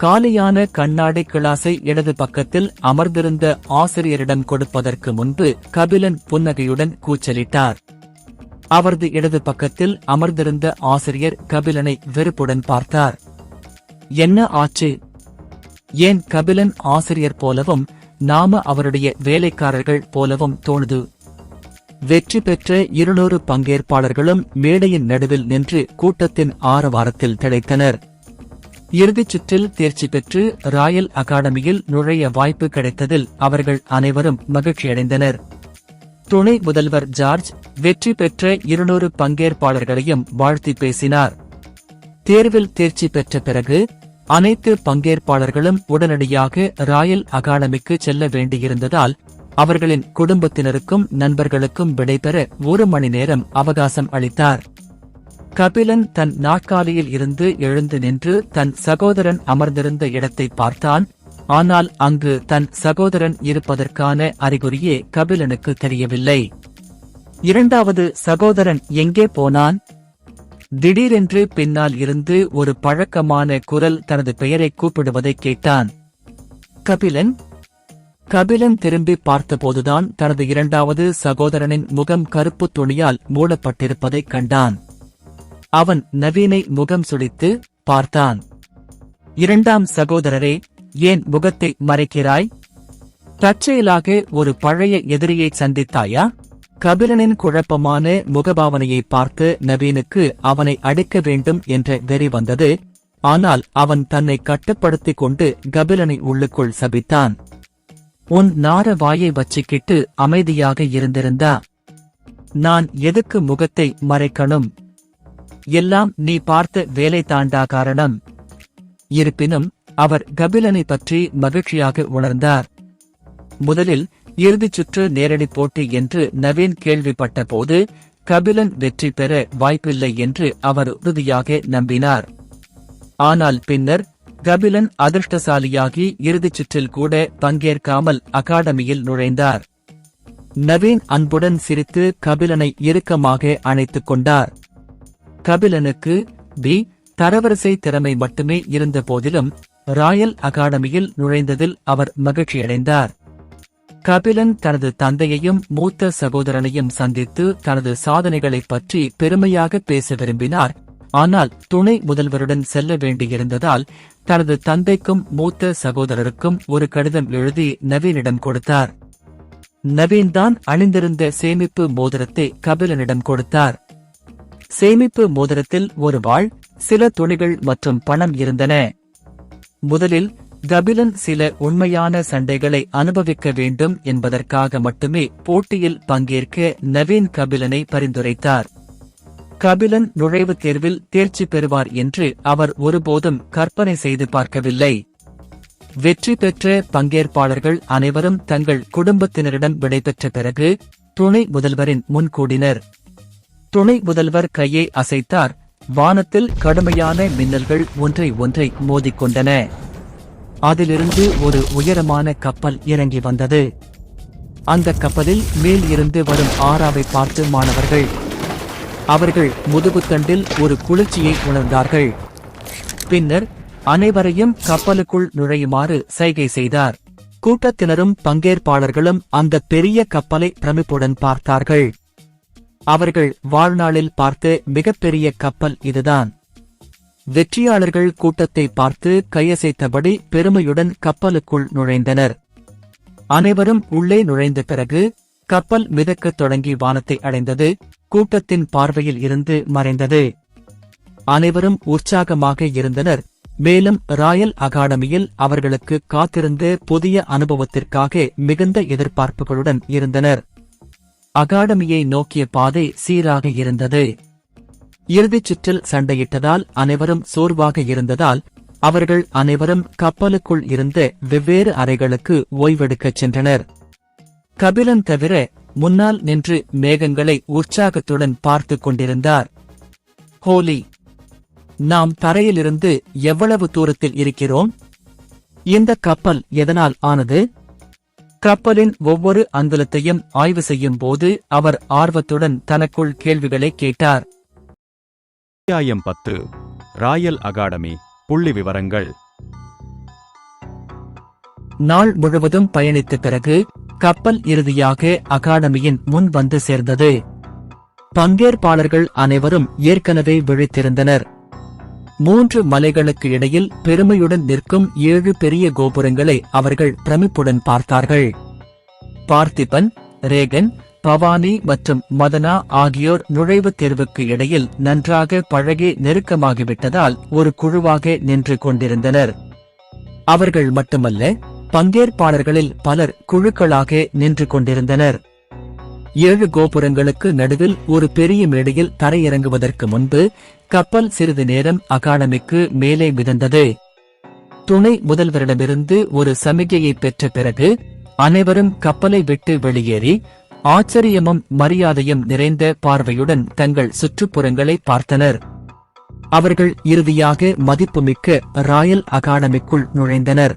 காலியான கண்ணாடி கிளாஸை இடது பக்கத்தில் அமர்ந்திருந்த ஆசிரியரிடம் கொடுப்பதற்கு முன்பு கபிலன் புன்னகையுடன் கூச்சலிட்டார். அவரது இடது பக்கத்தில் அமர்ந்திருந்த ஆசிரியர் கபிலனை வெறுப்புடன் பார்த்தார். என்ன ஆச்சு? ஏன் கபிலன் ஆசிரியர் போலவும் நாம அவருடைய வேலைக்காரர்கள் போலவும் தோணுது? வெற்றி பெற்ற 200 பங்கேற்பாளர்களும் மேடையின் நடுவில் நின்று கூட்டத்தின் ஆரவாரத்தில் திளைத்தனர். இறுதிச் சுற்றில் தேர்ச்சி பெற்று ராயல் அகாடமியில் நுழைய வாய்ப்பு கிடைத்ததில் அவர்கள் அனைவரும் மகிழ்ச்சியடைந்தனர். துணை முதல்வர் ஜார்ஜ் வெற்றி பெற்ற 200 பங்கேற்பாளர்களையும் வாழ்த்தி பேசினார். தேர்வில் தேர்ச்சி பெற்ற பிறகு அனைத்து பங்கேற்பாளர்களும் உடனடியாக ராயல் அகாடமிக்கு செல்ல வேண்டியிருந்ததால் அவர்களின் குடும்பத்தினருக்கும் நண்பர்களுக்கும் விடைபெற 1 மணி நேரம் அவகாசம் அளித்தார். கபிலன் தன் நாற்காலியில் இருந்து எழுந்து நின்று தன் சகோதரன் அமர்ந்திருந்த இடத்தை பார்த்தான். ஆனால் அங்கு தன் சகோதரன் இருப்பதற்கான அறிகுறியே கபிலனுக்கு தெரியவில்லை. இரண்டாவது சகோதரன் எங்கே போனான்? திடீரென்று பின்னால் இருந்து ஒரு பழக்கமான குரல் தனது பெயரை கூப்பிடுவதை கேட்டான். கபிலன். கபிலன் திரும்பி பார்த்தபோதுதான் தனது இரண்டாவது சகோதரனின் முகம் கருப்பு துணியால் மூடப்பட்டிருப்பதைக் கண்டான். அவன் நவீனை முகம் சுளித்து பார்த்தான். இரண்டாம் சகோதரரே, ஏன் முகத்தை மறைக்கிறாய்? தற்செயலாக ஒரு பழைய எதிரியை சந்தித்தாயா? கபிலனின் குழப்பமான முகபாவனையை பார்த்து நவீனுக்கு அவனை அடிக்க வேண்டும் என்ற வெறி வந்தது. ஆனால் அவன் தன்னை கட்டுப்படுத்திக் கொண்டு கபிலனை உள்ளுக்குள் சபித்தான். உன் நார வாயை வச்சிக்கிட்டு அமைதியாக இருந்திருந்தா நான் எதுக்கு முகத்தை மறைக்கணும்? எல்லாம் நீ பார்த்த வேலை தாண்டா காரணம். இருப்பினும் அவர் கபிலனை பற்றி மகிழ்ச்சியாக உணர்ந்தார். முதலில் இறுதிச் சுற்று நேரடி போட்டி என்று நவீன் கேள்விப்பட்ட போது கபிலன் வெற்றி பெற வாய்ப்பில்லை என்று அவர் உறுதியாக நம்பினார். ஆனால் பின்னர் கபிலன் அதிர்ஷ்டசாலியாகி இறுதிச் சுற்றில் கூட பங்கேற்காமல் அகாடமியில் நுழைந்தார். நவீன் அன்புடன் சிரித்து கபிலனை இறுக்கமாக அணைத்துக் கொண்டார். கபிலனுக்கு தரவரிசை திறமை மட்டுமே இருந்த போதிலும் ராயல் அகாடமியில் நுழைந்ததில் அவர் மகிழ்ச்சியடைந்தார். கபிலன் தனது தந்தையையும் மூத்த சகோதரனையும் சந்தித்து தனது சாதனைகளைப் பற்றி பெருமையாக பேச விரும்பினார். ஆனால் துணை முதல்வருடன் செல்ல வேண்டியிருந்ததால் தனது தந்தைக்கும் மூத்த சகோதரருக்கும் ஒரு கடிதம் எழுதி நவீனிடம் கொடுத்தார். நவீன் தான் அணிந்திருந்த சேமிப்பு மோதிரத்தை கபிலனிடம் கொடுத்தார். சேமிப்பு மோதிரத்தில் ஒரு வாள், சில துணிகள் மற்றும் பணம் இருந்தன. முதலில் கபிலன் சில உண்மையான சண்டைகளை அனுபவிக்க வேண்டும் என்பதற்காக மட்டுமே போட்டியில் பங்கேற்க நவீன் கபிலனை பரிந்துரைத்தார். கபிலன் நுழைவுத் தேர்வில் தேர்ச்சி பெறுவார் என்று அவர் ஒருபோதும் கற்பனை செய்து பார்க்கவில்லை. வெற்றி பெற்ற பங்கேற்பாளர்கள் அனைவரும் தங்கள் குடும்பத்தினரிடம் விடைபெற்ற பிறகு துணை முதல்வரின் முன் கூடினர். துணை முதல்வர் கையை அசைத்தார். வானத்தில் கடுமையான மின்னல்கள் ஒன்றை மோதிக்கொண்டன. அதிலிருந்து ஒரு உயரமான கப்பல் இறங்கி வந்தது. அந்த கப்பலில் மேல் இருந்து வரும் ஆராவை பார்த்து மாணவர்கள் அவர்கள் முதுகுத்தண்டில் ஒரு குளிர்ச்சியை உணர்ந்தார்கள். பின்னர் அனைவரையும் கப்பலுக்குள் நுழையுமாறு சைகை செய்தார். கூட்டத்தினரும் பங்கேற்பாளர்களும் அந்த பெரிய கப்பலை பிரமிப்புடன் பார்த்தார்கள். அவர்கள் வாழ்நாளில் பார்த்த மிகப்பெரிய கப்பல் இதுதான். வெற்றியாளர்கள் கூட்டத்தை பார்த்து கையசைத்தபடி பெருமையுடன் கப்பலுக்குள் நுழைந்தனர். அனைவரும் உள்ளே நுழைந்த பிறகு கப்பல் மிதக்கத் தொடங்கி வானத்தை அடைந்தது. கூட்டத்தின் பார்வையில் இருந்து மறைந்தது. அனைவரும் உற்சாகமாக இருந்தனர். மேலும் ராயல் அகாடமியில் அவர்களுக்கு காத்திருந்த புதிய அனுபவத்திற்காக மிகுந்த எதிர்பார்ப்புகளுடன் இருந்தனர். அகாடமியை நோக்கிய பாதை சீராக இருந்தது. இறுதிச் சுற்றில் சண்டையிட்டதால் அனைவரும் சோர்வாக இருந்ததால் அவர்கள் அனைவரும் கப்பலுக்குள் இருந்த வெவ்வேறு அறைகளுக்கு ஓய்வெடுக்கச் சென்றனர். கபிலன் தவிர முன்னால் நின்று மேகங்களை உற்சாகத்துடன் பார்த்துக் கொண்டிருந்தார். ஹோலி, நாம் தரையிலிருந்து எவ்வளவு தூரத்தில் இருக்கிறோம்? இந்த கப்பல் எதனால் ஆனது? கப்பலின் ஒவ்வொரு அங்குலத்தையும் ஆய்வு செய்யும் போது அவர் ஆர்வத்துடன் தனக்குள் கேள்விகளை கேட்டார். அத்தியாயம் 10 ராயல் அகாடமி புள்ளி விவரங்கள். நாள் முழுவதும் பயணித்த பிறகு கப்பல் இறுதியாக அகாடமியின் முன் வந்து சேர்ந்தது. பங்கேற்பாளர்கள் அனைவரும் ஏற்கனவே விழித்திருந்தனர். 3 மலைகளுக்கு இடையில் பெருமையுடன் நிற்கும் 7 பெரிய கோபுரங்களை அவர்கள் பிரமிப்புடன் பார்த்தார்கள். பார்த்திபன், ரேகன், பவானி மற்றும் மதனா ஆகியோர் நுழைவுத் தேர்வுக்கு இடையில் நன்றாக பழகி நெருக்கமாகிவிட்டதால் ஒரு குழுவாக நின்று கொண்டிருந்தனர். அவர்கள் மட்டுமல்ல, பங்கேற்பாளர்களில் பலர் குழுக்களாக நின்று கொண்டிருந்தனர். 7 கோபுரங்களுக்கு நடுவில் ஒரு பெரிய மேடையில் தரையிறங்குவதற்கு முன்பு கப்பல் சிறிது நேரம் அகாடமிக்கு மேலே மிதந்தது. துணை முதல்வரிடமிருந்து ஒரு சமிகையை பெற்ற பிறகு அனைவரும் கப்பலை விட்டு வெளியேறி ஆச்சரியமும் மரியாதையும் நிறைந்த பார்வையுடன் தங்கள் சுற்றுப்புறங்களை பார்த்தனர். அவர்கள் இறுதியாக மதிப்புமிக்க ராயல் அகாடமிக்குள் நுழைந்தனர்.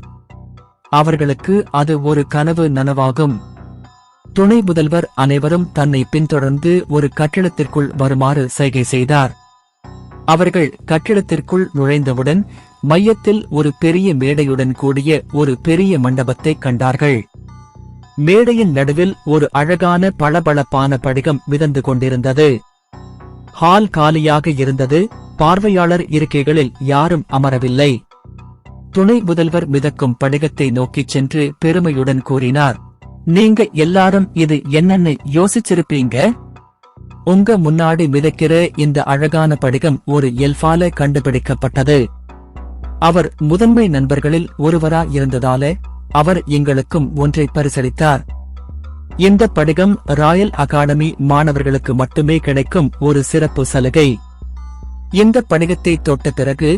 அவர்களுக்கு அது ஒரு கனவு நனவாகும். துணை முதல்வர் அனைவரும் தன்னை பின்தொடர்ந்து ஒரு கட்டிடத்திற்குள் வருமாறு சைகை செய்தார். அவர்கள் கட்டிடத்திற்குள் நுழைந்தவுடன் மையத்தில் ஒரு பெரிய மேடையுடன் கூடிய ஒரு பெரிய மண்டபத்தை கண்டார்கள். மேடையின் நடுவில் ஒரு அழகான பளபளப்பான படிகம் மிதந்து கொண்டிருந்தது. ஹால் காலியாக இருந்தது. பார்வையாளர் இருக்கைகளில் யாரும் அமரவில்லை. துணை முதல்வர் மிதக்கும் படிகத்தை நோக்கிச் சென்று பெருமையுடன் கூறினார், நீங்க எல்லாரும் இது என்னன்னு யோசிச்சிருப்பீங்க. உங்க முன்னாடி மிதக்கிற இந்த அழகான படிகம் ஒரு எல்ஃபால கண்டுபிடிக்கப்பட்டது. அவர் முதன்மை நண்பர்களில் ஒருவரா இருந்ததால அவர் எங்களுக்கும் ஒன்றை பரிசளித்தார். இந்த படிகம் ராயல் அகாடமி மாணவர்களுக்கு மட்டுமே கிடைக்கும் ஒரு சிறப்பு சலுகை. இந்த படிகத்தை தொட்ட பிறகு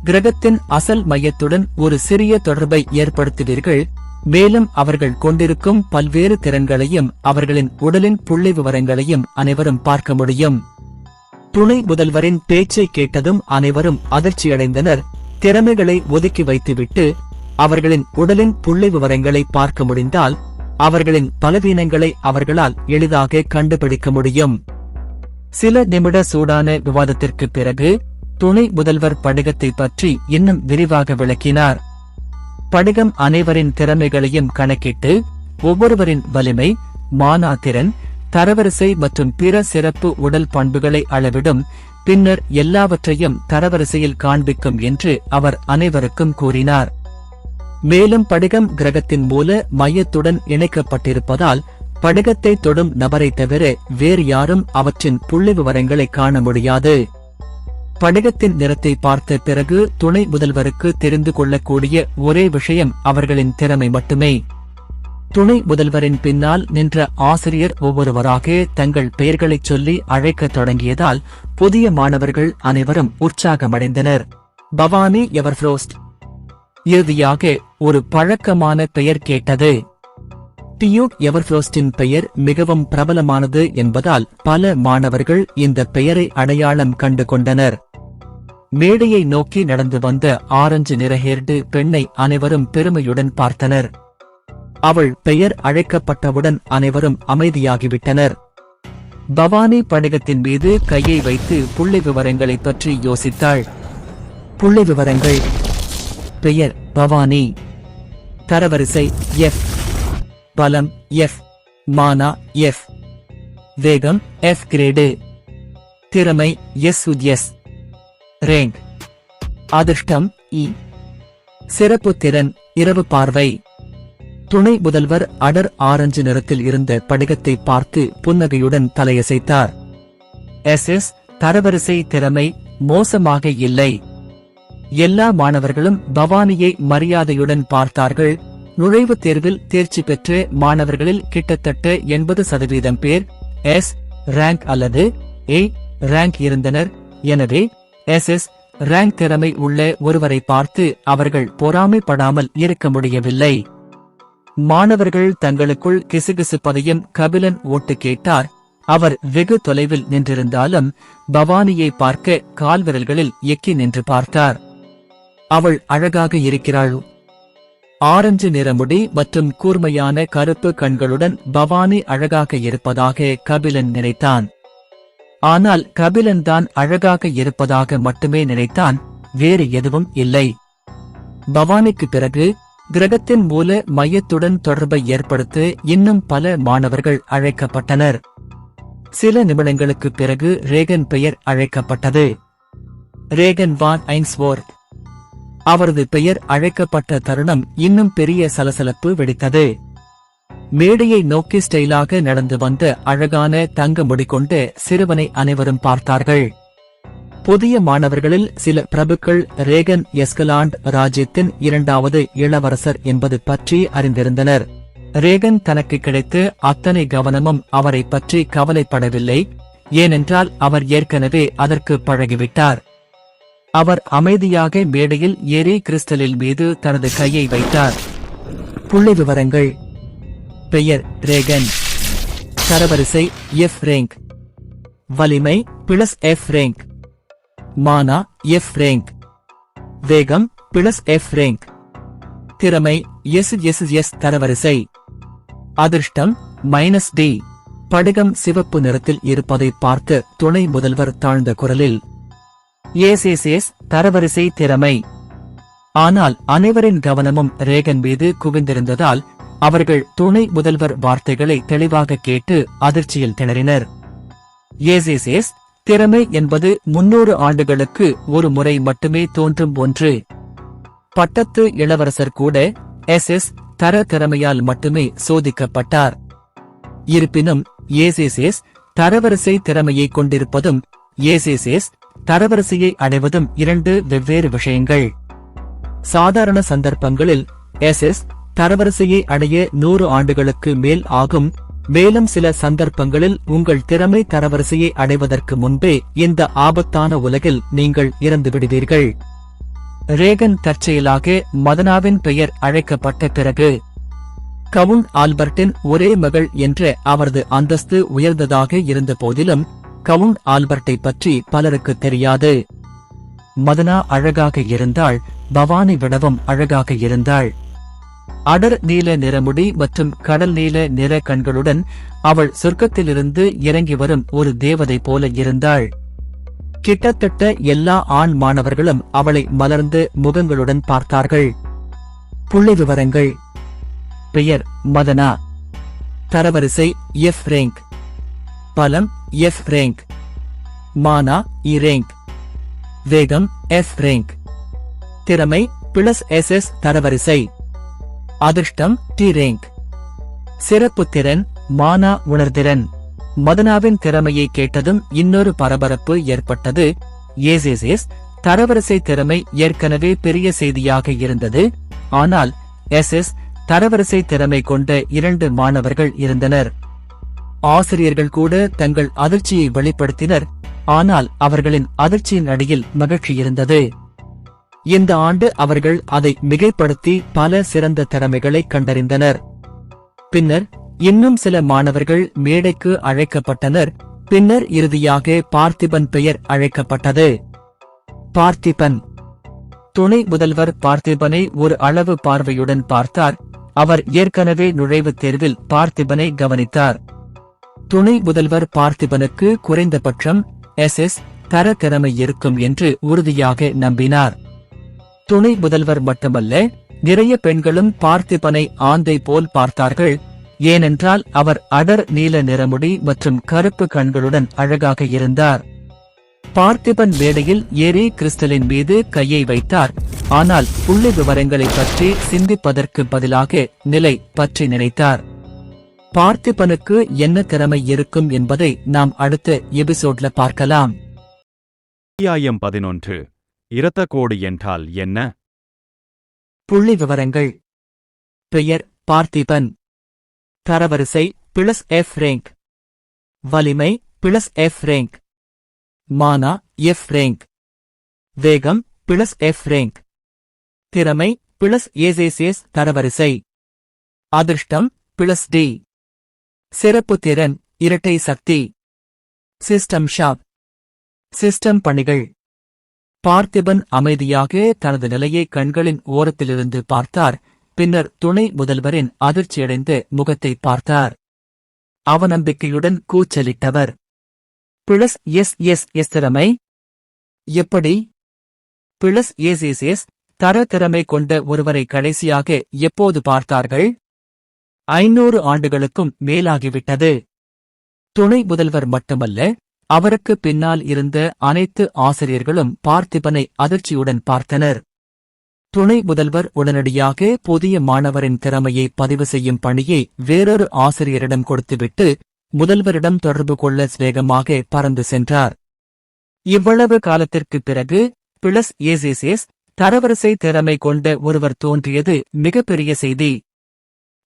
கிரகத்தின் அசல் மையத்துடன் ஒரு சிறிய தொடர்பை ஏற்படுத்துவீர்கள். மேலும் அவர்கள் கொண்டிருக்கும் பல்வேறு திறன்களையும் அவர்களின் உடலின் புள்ளி விவரங்களையும் அனைவரும் பார்க்க முடியும். துணை முதல்வரின் பேச்சை கேட்டதும் அனைவரும் அதிர்ச்சியடைந்தனர். திறமைகளை ஒதுக்கி வைத்துவிட்டு அவர்களின் உடலின் புள்ளி விவரங்களை பார்க்க முடிந்தால் அவர்களின் பலவீனங்களை அவர்களால் எளிதாக கண்டுபிடிக்க முடியும். சில நிமிட சூடான விவாதத்திற்கு பிறகு துணை முதல்வர் படிகத்தை பற்றி இன்னும் விரிவாக விளக்கினார். படிகம் அனைவரின் திறமைகளையும் கணக்கிட்டு ஒவ்வொருவரின் வலிமை, மானாத்திறன், தரவரிசை மற்றும் பிற சிறப்பு உடல் பண்புகளை அளவிடும். பின்னர் எல்லாவற்றையும் தரவரிசையில் காண்பிக்கும் என்று அவர் அனைவருக்கும் கூறினார். மேலும் படிகம் கிரகத்தின் மூல மையத்துடன் இணைக்கப்பட்டிருப்பதால் படிகத்தை தொடும் நபரை தவிர வேறு யாரும் அவற்றின் புள்ளி விவரங்களை காண முடியாது. படிகத்தின் நிறத்தை பார்த்த பிறகு துணை முதல்வருக்கு தெரிந்து கொள்ளக்கூடிய ஒரே விஷயம் அவர்களின் திறமை மட்டுமே. துணை முதல்வரின் பின்னால் நின்ற ஆசிரியர் ஒவ்வொருவராக தங்கள் பெயர்களைச் சொல்லி அழைக்கத் தொடங்கியதால் புதிய மாணவர்கள் அனைவரும் உற்சாகமடைந்தனர். பவானி எவர்ஃப்ரோஸ்ட். இறுதியாக ஒரு பழக்கமான பெயர் கேட்டது. டியூக் எவர்ஃப்ரோஸ்டின் பெயர் மிகவும் பிரபலமானது என்பதால் பல மாணவர்கள் இந்த பெயரை அடையாளம் கண்டு கொண்டனர். மேடையை நோக்கி நடந்து வந்த ஆரஞ்சு நிற ஹேர்டு பெண்ணை அனைவரும் பெருமையுடன் பார்த்தனர். அவள் பெயர் அழைக்கப்பட்டவுடன் அனைவரும் அமைதியாகிவிட்டனர். பவானி படிகத்தின் மீது கையை வைத்து புள்ளி விவரங்களைப் பற்றி யோசித்தாள். புள்ளி விவரங்கள். பெயர் பவானி. தரவரிசை F. பலம் F. மானா F. வேகம் F கிரேடு. திறமை S. ரேங்க். அதிர்ஷ்டம் E. சிறப்பு திறன் இரவு பார்வை. துணை முதல்வர் அடர் ஆரஞ்சு நிறத்தில் இருந்த படிகத்தை பார்த்து புன்னகையுடன் தலையசைத்தார். SS. தரவரிசை திறமை மோசமாக இல்லை. எல்லா மாணவர்களும் பவானியை மரியாதையுடன் பார்த்தார்கள். நுழைவுத் தேர்வில் தேர்ச்சி பெற்ற மாணவர்களில் கிட்டத்தட்ட 80% பேர் எஸ் ரேங்க் அல்லது ஏ ரேங்க் இருந்தனர். எனவே எஸ்எஸ் ரேங்க் திறமை உள்ள ஒருவரை பார்த்து அவர்கள் பொறாமைப்படாமல் இருக்க முடியவில்லை. மாணவர்கள் தங்களுக்குள் கிசுகிசுப்பதையும் கபிலன் ஓட்டு கேட்டார். அவர் வெகு தொலைவில் நின்றிருந்தாலும் பவானியை பார்க்க கால்விரல்களில் எக்கி நின்று பார்த்தார். அவள் அழகாக இருக்கிறாள். ஆரஞ்சு நிறமுடி மற்றும் கூர்மையான கருப்பு கண்களுடன் பவானி அழகாக இருப்பதாக கபிலன் நினைத்தான். ஆனால் கபிலன் தான் அழகாக இருப்பதாக மட்டுமே நினைத்தான், வேறு எதுவும் இல்லை. பவானிக்கு பிறகு கிரகத்தின் மூல மையத்துடன் தொடர்பை ஏற்படுத்த இன்னும் பல மாணவர்கள் அழைக்கப்பட்டனர். சில நிமிடங்களுக்கு பிறகு ரேகன் பெயர் அழைக்கப்பட்டது. ரேகன் வான் ஐன்ஸ்வோர்த். அவரது பெயர் அழைக்கப்பட்ட தருணம் இன்னும் பெரிய சலசலப்பு வெடித்தது. மேடையை நோக்கி ஸ்டைலாக நடந்து வந்த அழகான தங்க முடிகொண்ட சிறுவனை அனைவரும் பார்த்தார்கள். புதிய மாணவர்களில் சில பிரபுக்கள் ரேகன் எஸ்கலாண்ட் ராஜ்யத்தின் 2வது இளவரசர் என்பது பற்றி அறிந்திருந்தனர். ரேகன் தனக்கு கிடைத்த அத்தனை கவனமும் அவரை பற்றி கவலைப்படவில்லை, ஏனென்றால் அவர் ஏற்கனவே அதற்கு பழகிவிட்டார். அவர் அமைதியாக மேடையில் ஏறி கிறிஸ்டலில் மீது தனது கையை வைத்தார். புள்ளி விவரங்கள்: பெயர் ரேகன், தரவரிசை எஃப் ரேங்க், வலிமை +F ரேங்க், மானா F ரேங்க், வேகம் +F ரேங்க், திறமை S தரவரிசை, அதிர்ஷ்டம் -D. படிகம் சிவப்பு நிறத்தில் இருப்பதை பார்த்து துணை முதல்வர் தாழ்ந்த குரலில் எஸ் தரவரிசை திறமை. ஆனால் அனைவரின் கவனமும் ரேகன் மீது குவிந்திருந்ததால் அவர்கள் துணை முதல்வர் வார்த்தைகளை தெளிவாக கேட்டு அதிர்ச்சியில் திணறினர். எஸ் திறமை என்பது 300 ஆண்டுகளுக்கு ஒரு முறை மட்டுமே தோன்றும் ஒன்று. பட்டத்து இளவரசர் கூட எஸ் தர திறமையால் மட்டுமே சோதிக்கப்பட்டார். இருப்பினும் எஸ் தரவரிசை திறமையை கொண்டிருப்பதும் எஸ் தரவரிசையை அடைவதும் 2 வெவ்வேறு விஷயங்கள். சாதாரண சந்தர்ப்பங்களில் எஸ் தரவரிசையை அடைய 100 ஆண்டுகளுக்கு மேல் ஆகும். மேலும் சில சந்தர்ப்பங்களில் உங்கள் திறமை தரவரிசையை அடைவதற்கு முன்பே இந்த ஆபத்தான உலகில் நீங்கள் இறந்து விடுவீர்கள். ரேகன் தற்செயலாக மதனாவின் பெயர் அழைக்கப்பட்ட பிறகு கவுண்ட் ஆல்பர்ட்டின் ஒரே மகள் என்ற அவரது அந்தஸ்து உயர்ந்ததாக இருந்த போதிலும் கவுண்ட் ஆல்பர்ட்டை பற்றி பலருக்கு தெரியாது. மதனா அழகாக இருந்தாள், பவானி விடவும் அழகாக இருந்தாள். அடர் நீல நிறமுடி மற்றும் கடல் நீல நிற கண்களுடன் அவள் சொர்க்கத்திலிருந்து இறங்கி வரும் ஒரு தேவதை போல இருந்தாள். கிட்டத்தட்ட எல்லா ஆண் மாணவர்களும் அவளை மலர்ந்த முகங்களுடன் பார்த்தார்கள். புள்ளி விவரங்கள்: பெயர் மதனா, தரவரிசை F ரேங்க், பலம் F ரேங்க், மானா E ரேங்க், வேகம் F ரேங்க், திறமை +SS தரவரிசை, அதிர்ஷ்டம் T ரேங்க், சிறப்பு திறன் மானா உணர்திறன். மதனாவின் திறமையை கேட்டதும் இன்னொரு பரபரப்பு ஏற்பட்டது. எஸ் தரவரிசை திறமை ஏற்கனவே பெரிய செய்தியாக இருந்தது. ஆனால் எஸ் தரவரிசை திறமை கொண்ட 2 மாணவர்கள் இருந்தனர். ஆசிரியர்கள் கூட தங்கள் அதிர்ச்சியை வெளிப்படுத்தினர். ஆனால் அவர்களின் அதிர்ச்சியின் அடியில் மகிழ்ச்சி இருந்தது. இந்த ஆண்டு அவர்கள் அதை மிகைப்படுத்தி பல சிறந்த திறமைகளை கண்டறிந்தனர். பின்னர் இன்னும் சில மாணவர்கள் மேடைக்கு அழைக்கப்பட்டனர். பின்னர் இறுதியாக பார்த்திபன் பெயர் அழைக்கப்பட்டது. பார்த்திபன். துணை முதல்வர் பார்த்திபனை ஒரு அளவு பார்வையுடன் பார்த்தார். அவர் ஏற்கனவே நுழைவுத் தேர்வில் பார்த்திபனை கவனித்தார். துணை முதல்வர் பார்த்திபனுக்கு குறைந்தபட்சம் எஸ் தர திறமை இருக்கும் என்று உறுதியாக நம்பினார். துணை முதல்வர் மட்டுமல்ல, நிறைய பெண்களும் பார்த்திபனை ஆந்தை போல் பார்த்தார்கள். ஏனென்றால் அவர் அடர் நீல நிறமுடி மற்றும் கருப்பு கண்களுடன் அழகாக இருந்தார். பார்த்திபன் மேடையில் ஏறி கிறிஸ்டலின் மீது கையை வைத்தார். ஆனால் புள்ளி விவரங்களை பற்றி சிந்திப்பதற்கு பதிலாக நிலை பற்றி நினைத்தார். பார்த்திபனுக்கு என்ன திறமை இருக்கும் என்பதை நாம் அடுத்த எபிசோட்ல பார்க்கலாம். அத்தியாயம் 11. இரத்த கோடு என்றால் என்ன? புள்ளி விவரங்கள். பெயர் பார்த்திபன். தரவரிசை +F ரேங்க். வலிமை +F ரேங்க். மானா F ரேங்க். வேகம் +F ரேங்க். திறமை +ACS தரவரிசை. அதிர்ஷ்டம் +D. சிறப்பு திறன் இரட்டை சக்தி. System shop. சிஸ்டம் பணிகள். பார்த்திபன் அமைதியாக தனது நிலையை கண்களின் ஓரத்திலிருந்து பார்த்தார். பின்னர் துணை முதல்வரின் அதிர்ச்சியடைந்த முகத்தை பார்த்தார். அவநம்பிக்கையுடன் கூச்சலிட்டவர். +SSS திறமை. எப்படி? +ACS தர திறமை கொண்ட ஒருவரை கடைசியாக எப்போது பார்த்தார்கள்? 500 ஆண்டுகளுக்கும் மேலாகிவிட்டது. துணை முதல்வர் மட்டுமல்ல, அவருக்கு பின்னால் இருந்த அனைத்து ஆசிரியர்களும் பார்த்திபனை அதிர்ச்சியுடன் பார்த்தனர். துணை முதல்வர் உடனடியாக புதிய மாணவரின் திறமையை பதிவு செய்யும் பணியை வேறொரு ஆசிரியரிடம் கொடுத்துவிட்டு முதல்வரிடம் தொடர்பு கொள்ள வேகமாக பறந்து சென்றார். இவ்வளவு காலத்திற்குப் பிறகு +ACS தரவரிசை திறமை கொண்ட ஒருவர் தோன்றியது மிகப்பெரிய செய்தி.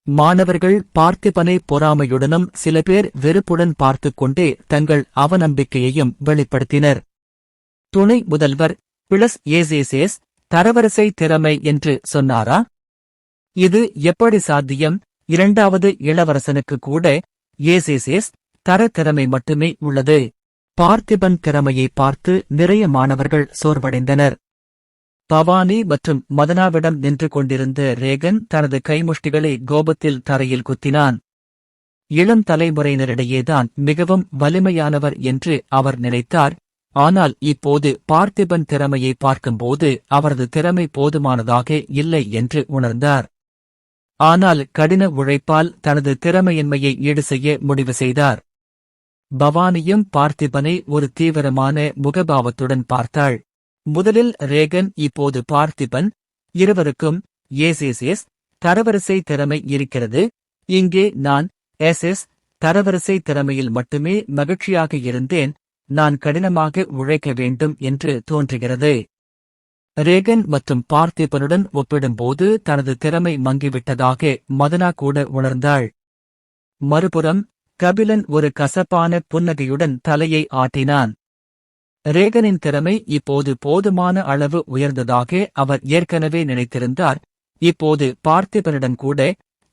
மாணவர்கள் பார்த்திபனை பொறாமையுடனும் சில பேர் வெறுப்புடன் பார்த்துக் கொண்டே தங்கள் அவநம்பிக்கையையும் வெளிப்படுத்தினர். துணை முதல்வர் +ACS தரவரிசை திறமை என்று சொன்னாரா? இது எப்படி சாத்தியம்? இரண்டாவது இளவரசனுக்கு கூட ACS தர திறமை மட்டுமே உள்ளது. பார்த்திபன் திறமையை பார்த்து நிறைய மாணவர்கள் சோர்வடைந்தனர். பவானி மற்றும் மதனாவிடம் நின்று கொண்டிருந்த ரேகன் தனது கைமுஷ்டிகளை கோபத்தில் தரையில் குத்தினான். இளம் தலைமுறையினரிடையேதான் மிகவும் வலிமையானவர் என்று அவர் நினைத்தார். ஆனால் இப்போது பார்த்திபன் திறமையை பார்க்கும்போது அவரது திறமை போதுமானதாக இல்லை என்று உணர்ந்தார். ஆனால் கடின உழைப்பால் தனது திறமையின்மையை ஈடு செய்ய முடிவு செய்தார். பவானியும் பார்த்திபனை ஒரு தீவிரமான முகபாவத்துடன் பார்த்தாள். முதலில் ரேகன், இப்போது பார்த்திபன். இருவருக்கும் ACS தரவரிசை திறமை இருக்கிறது. இங்கே நான் SS தரவரிசை திறமையில் மட்டுமே மகிழ்ச்சியாக இருந்தேன். நான் கடினமாக உழைக்க வேண்டும் என்று தோன்றுகிறது. ரேகன் மற்றும் பார்த்திபனுடன் ஒப்பிடும்போது தனது திறமை மங்கிவிட்டதாக மதனா கூட உணர்ந்தாள். மறுபுறம் கபிலன் ஒரு கசப்பான புன்னகையுடன் தலையை ஆட்டினான். ரேகனின் திறமை இப்போது போதுமான அளவு உயர்ந்ததாக அவர் ஏற்கனவே நினைத்திருந்தார். இப்போது பார்த்திபனிடம் கூட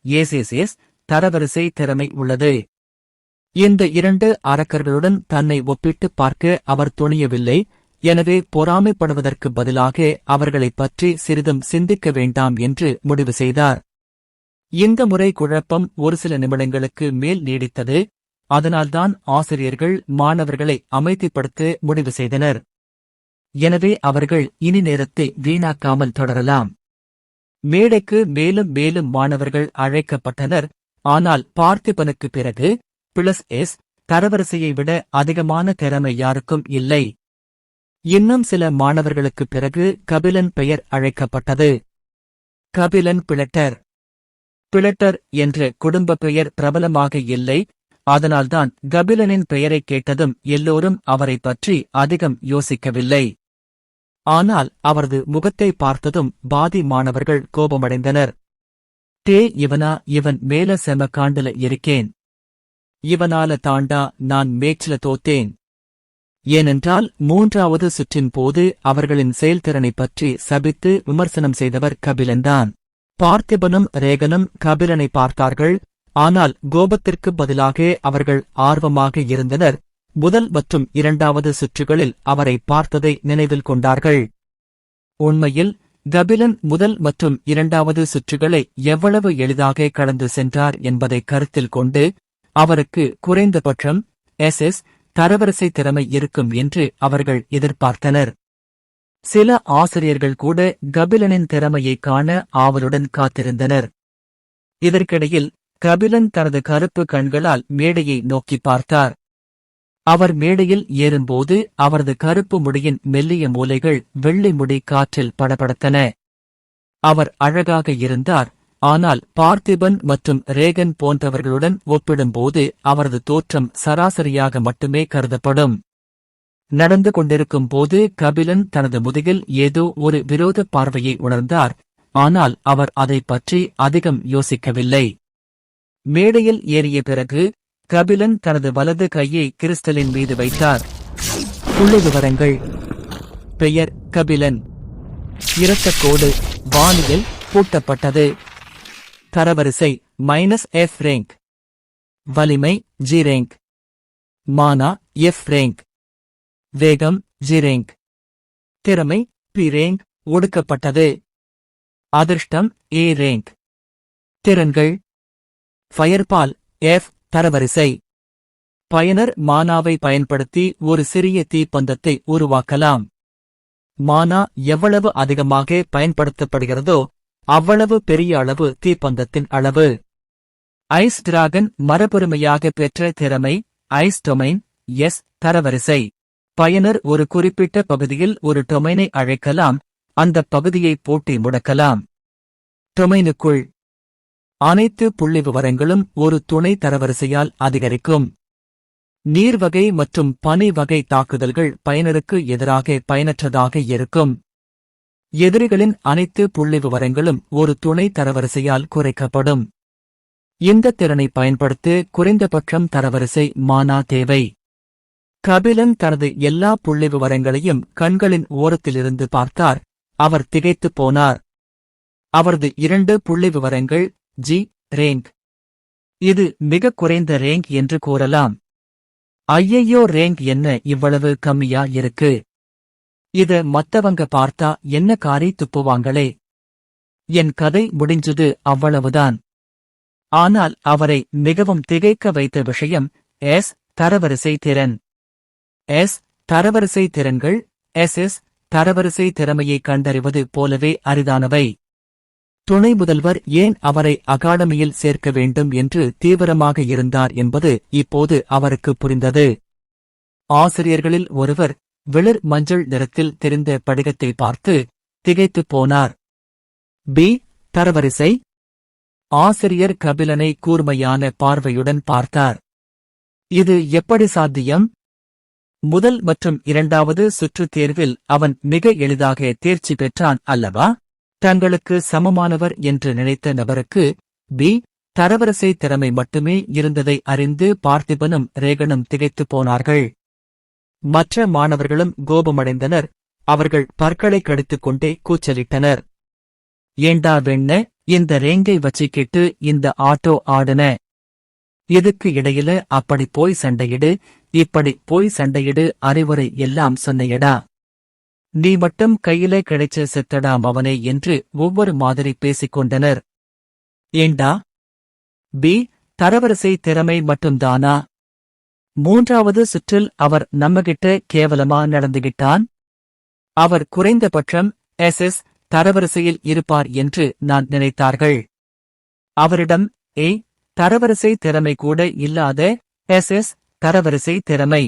ACS தரவரிசை திறமை உள்ளது. இந்த இரண்டு அரக்கர்களுடன் தன்னை ஒப்பிட்டு பார்க்க அவர் துணியவில்லை. எனவே பொறாமைப்படுவதற்கு பதிலாக அவர்களைப் பற்றி சிறிதும் சிந்திக்க வேண்டாம் என்று முடிவு செய்தார். இந்த முறை குழப்பம் ஒரு சில நிமிடங்களுக்கு மேல் நீடித்தது. அதனால்தான் ஆசிரியர்கள் மாணவர்களை அமைதிப்படுத்த முடிவு செய்தனர். எனவே அவர்கள் இனி நேரத்தை வீணாக்காமல் தொடரலாம். மேடைக்கு மேலும் மேலும் மாணவர்கள் அழைக்கப்பட்டனர். ஆனால் பார்த்திபனுக்கு பிறகு +S தரவரிசையை விட அதிகமான திறமை யாருக்கும் இல்லை. இன்னும் சில மாணவர்களுக்குப் பிறகு கபிலன் பெயர் அழைக்கப்பட்டது. கபிலன் பிளட்டர். பிளட்டர் என்ற குடும்ப பெயர் பிரபலமாக இல்லை. அதனால்தான் கபிலனின் பெயரைக் கேட்டதும் எல்லோரும் அவரைப் பற்றி அதிகம் யோசிக்கவில்லை. ஆனால் அவரது முகத்தை பார்த்ததும் பாதி மாணவர்கள் கோபமடைந்தனர். இவனா? இவன் மேல செம காண்டுல இருக்கேன். இவனால தாண்டா நான் மேட்ச்ல தோத்தேன். ஏனென்றால் 3வது சுற்றின் போது அவர்களின் செயல்திறனைப் பற்றி சபித்து விமர்சனம் செய்தவர் கபிலன்தான். பார்த்திபனும் ரேகனும் கபிலனை பார்த்தார்கள். ஆனால் கோபத்திற்கு பதிலாக அவர்கள் ஆர்வமாக இருந்தனர். முதல் மற்றும் 2வது சுற்றுகளில் அவரை பார்த்ததை நினைவில் கொண்டார்கள். உண்மையில் கபிலன் முதல் மற்றும் 2வது சுற்றுகளை எவ்வளவு எளிதாக கடந்து சென்றார் என்பதை கருத்தில் கொண்டு அவருக்கு குறைந்தபட்சம் SS தரவரிசை திறமை இருக்கும் என்று அவர்கள் எதிர்பார்த்தனர். சில ஆசிரியர்கள் கூட கபிலனின் திறமையைக் காண ஆவலுடன் காத்திருந்தனர். இதற்கிடையில் கபிலன் தனது கருப்பு கண்களால் மேடையை நோக்கி பார்த்தார். அவர் மேடையில் ஏறும்போது அவரது கருப்பு முடியின் மெல்லிய மூலைகள் வெள்ளை முடி காற்றில் படபடத்தன. அவர் அழகாக இருந்தார். ஆனால் பார்த்திபன் மற்றும் ரேகன் போன்றவர்களுடன் ஒப்பிடும்போது அவரது தோற்றம் சராசரியாக மட்டுமே கருதப்படும். நடந்து கொண்டிருக்கும் போது கபிலன் தனது முதுகில் ஏதோ ஒரு விரோத பார்வையை உணர்ந்தார். ஆனால் அவர் அதைப் பற்றி அதிகம் யோசிக்கவில்லை. மேடையில் ஏறிய பிறகு கபிலன் தனது வலது கையை கிறிஸ்டலின் மீது வைத்தார். புள்ளிவிவரங்கள்: பெயர் கபிலன். இரத்தக்கோடு வானியல் பூட்டப்பட்டது. தரவரிசை -F ரேங்க். வலிமை G ரேங்க். மானா F ரேங்க். வேகம் G ரேங்க். திறமை P ரேங்க். ஒடுக்கப்பட்டது. அதிர்ஷ்டம் A ரேங்க். திறன்கள்: ஃபயர்பால் F தரவரிசை. பயனர் மானாவை பயன்படுத்தி ஒரு சிறிய தீப்பந்தத்தை உருவாக்கலாம். மானா எவ்வளவு அதிகமாக பயன்படுத்தப்படுகிறதோ அவ்வளவு பெரிய அளவு தீப்பந்தத்தின் அளவு. ஐஸ் டிராகன் மரபுரிமையாக பெற்ற திறமை ஐஸ் டொமைன் S தரவரிசை. பயனர் ஒரு குறிப்பிட்ட பகுதியில் ஒரு டொமைனை அழைக்கலாம், அந்த பகுதியை பூட்டி முடக்கலாம். டொமைனுக்குள் அனைத்து புள்ளிவிவரங்களும் ஒரு துணை தரவரிசையால் அதிகரிக்கும். நீர்வகை மற்றும் பனி வகை தாக்குதல்கள் பயனருக்கு எதிராக பயனற்றதாக இருக்கும். எதிரிகளின் அனைத்து புள்ளிவிவரங்களும் ஒரு துணை தரவரிசையால் குறைக்கப்படும். இந்த திறனை பயன்படுத்த குறைந்தபட்சம் தரவரிசை மானா தேவை. கபிலன் தனது எல்லா புள்ளிவிவரங்களையும் கண்களின் ஓரத்திலிருந்து பார்த்தார். அவர் திகைத்துப் போனார். அவரது 2 புள்ளிவிவரங்கள் G ரேங்க். இது மிகக் குறைந்த ரேங்க் என்று கூறலாம். ஐயையோ, ரேங்க் என்ன இவ்வளவு கம்மியா இருக்கு? இத மத்தவங்க பார்த்தா என்ன காரி துப்புவாங்களே. என் கதை முடிஞ்சது, அவ்வளவுதான். ஆனால் அவரை மிகவும் திகைக்க வைத்த விஷயம் S தரவரிசை திறன். S தரவரிசை திறன்கள் SS தரவரிசை திறமையை கண்டறிவது போலவே அரிதானவை. துணை முதல்வர் ஏன் அவரை அகாடமியில் சேர்க்க வேண்டும் என்று தீவிரமாக இருந்தார் என்பது இப்போது அவருக்கு புரிந்தது. ஆசிரியர்களில் ஒருவர் வெளிர் மஞ்சள் நிறத்தில் தெரிந்த படிகத்தை பார்த்து திகைத்துப் போனார். B தரவரிசை. ஆசிரியர் கபிலனை கூர்மையான பார்வையுடன் பார்த்தார். இது எப்படி சாத்தியம்? முதல் மற்றும் 2வது சுற்றுத் தேர்வில் அவன் மிக எளிதாக தேர்ச்சி பெற்றான் அல்லவா? தங்களுக்கு சமமானவர் என்று நினைத்த நபருக்கு B தரவரிசை திறமை மட்டுமே இருந்ததை அறிந்து பார்த்திபனும் ரேகனும் திகைத்துப் போனார்கள். மற்ற மாணவர்களும் கோபமடைந்தனர். அவர்கள் பற்களை கடித்துக் கொண்டே கூச்சலிட்டனர். ஏண்டா வெண்ண, இந்த ரேங்கை வச்சிக்கிட்டு இந்த ஆட்டோ ஆடுன? இதுக்கு இடையில அப்படி போய் சண்டையிடு, இப்படி போய் சண்டையிடு, அறிவுரை எல்லாம் சொன்னையடா. நீ மட்டும் கையில கிடைச்ச செத்தடா மவனே என்று ஒவ்வொரு மாதிரி பேசிக்கொண்டனர். ஏண்டா B தரவரிசை திறமை மட்டும்தானா? 3வது சுற்றில் அவர் நம்மகிட்ட கேவலமா நடந்துகிட்டான். அவர் குறைந்தபட்சம் SS தரவரிசையில் இருப்பார் என்று நான் நினைத்தார்கள். அவரிடம் A தரவரிசை திறமை கூட இல்லாத SS தரவரிசை திறமை.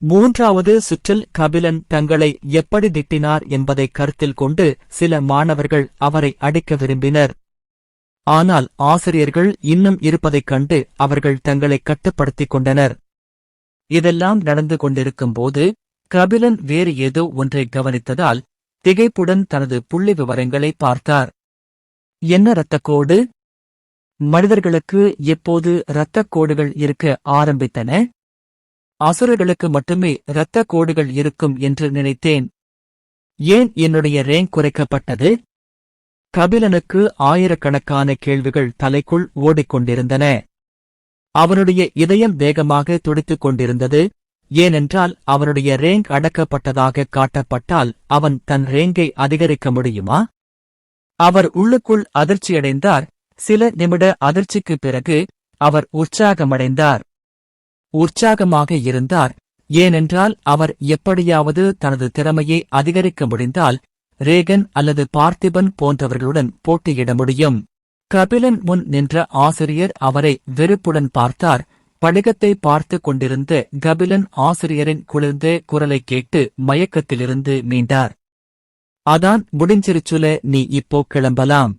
3வது சுற்றில் கபிலன் தங்களை எப்படி திட்டினார் என்பதை கருத்தில் கொண்டு சில மாணவர்கள் அவரை அடிக்க விரும்பினர். ஆனால் ஆசிரியர்கள் இன்னும் இருப்பதைக் கண்டு அவர்கள் தங்களை கட்டுப்படுத்திக் கொண்டனர். இதெல்லாம் நடந்து கொண்டிருக்கும்போது கபிலன் வேறு ஏதோ ஒன்றை கவனித்ததால் திகைப்புடன் தனது புள்ளிவிவரங்களை பார்த்தார். என்ன இரத்தக்கோடு? மனிதர்களுக்கு எப்போது இரத்தக்கோடுகள் இருக்க ஆரம்பித்தன? அசுரர்களுக்கு மட்டுமே இரத்தக் கோடுகள் இருக்கும் என்று நினைத்தேன். ஏன் என்னுடைய ரேங்க் குறைக்கப்பட்டது? கபிலனுக்கு ஆயிரக்கணக்கான கேள்விகள் தலைக்குள் ஓடிக்கொண்டிருந்தன. அவனுடைய இதயம் வேகமாக துடித்துக் கொண்டிருந்தது. ஏனென்றால் அவனுடைய ரேங்க் அடக்கப்பட்டதாக காட்டப்பட்டால் அவன் தன் ரேங்கை அதிகரிக்க முடியுமா? அவர் உள்ளுக்குள் அதிர்ச்சியடைந்தார். சில நிமிட அதிர்ச்சிக்குப் பிறகு அவர் உற்சாகமடைந்தார். உற்சாகமாக இருந்தார். ஏனென்றால் அவர் எப்படியாவது தனது திறமையை அதிகரிக்க முடிந்தால் ரேகன் அல்லது பார்த்திபன் போன்றவர்களுடன் போட்டியிட முடியும். கபிலன் முன் நின்ற ஆசிரியர் அவரை வெறுப்புடன் பார்த்தார். படிகத்தை பார்த்து கொண்டிருந்த கபிலன் ஆசிரியரின் குளிர்ந்த குரலைக் கேட்டு மயக்கத்திலிருந்து மீண்டார். அதான் முடிஞ்சிருச்சுல, நீ இப்போ கிளம்பலாம்.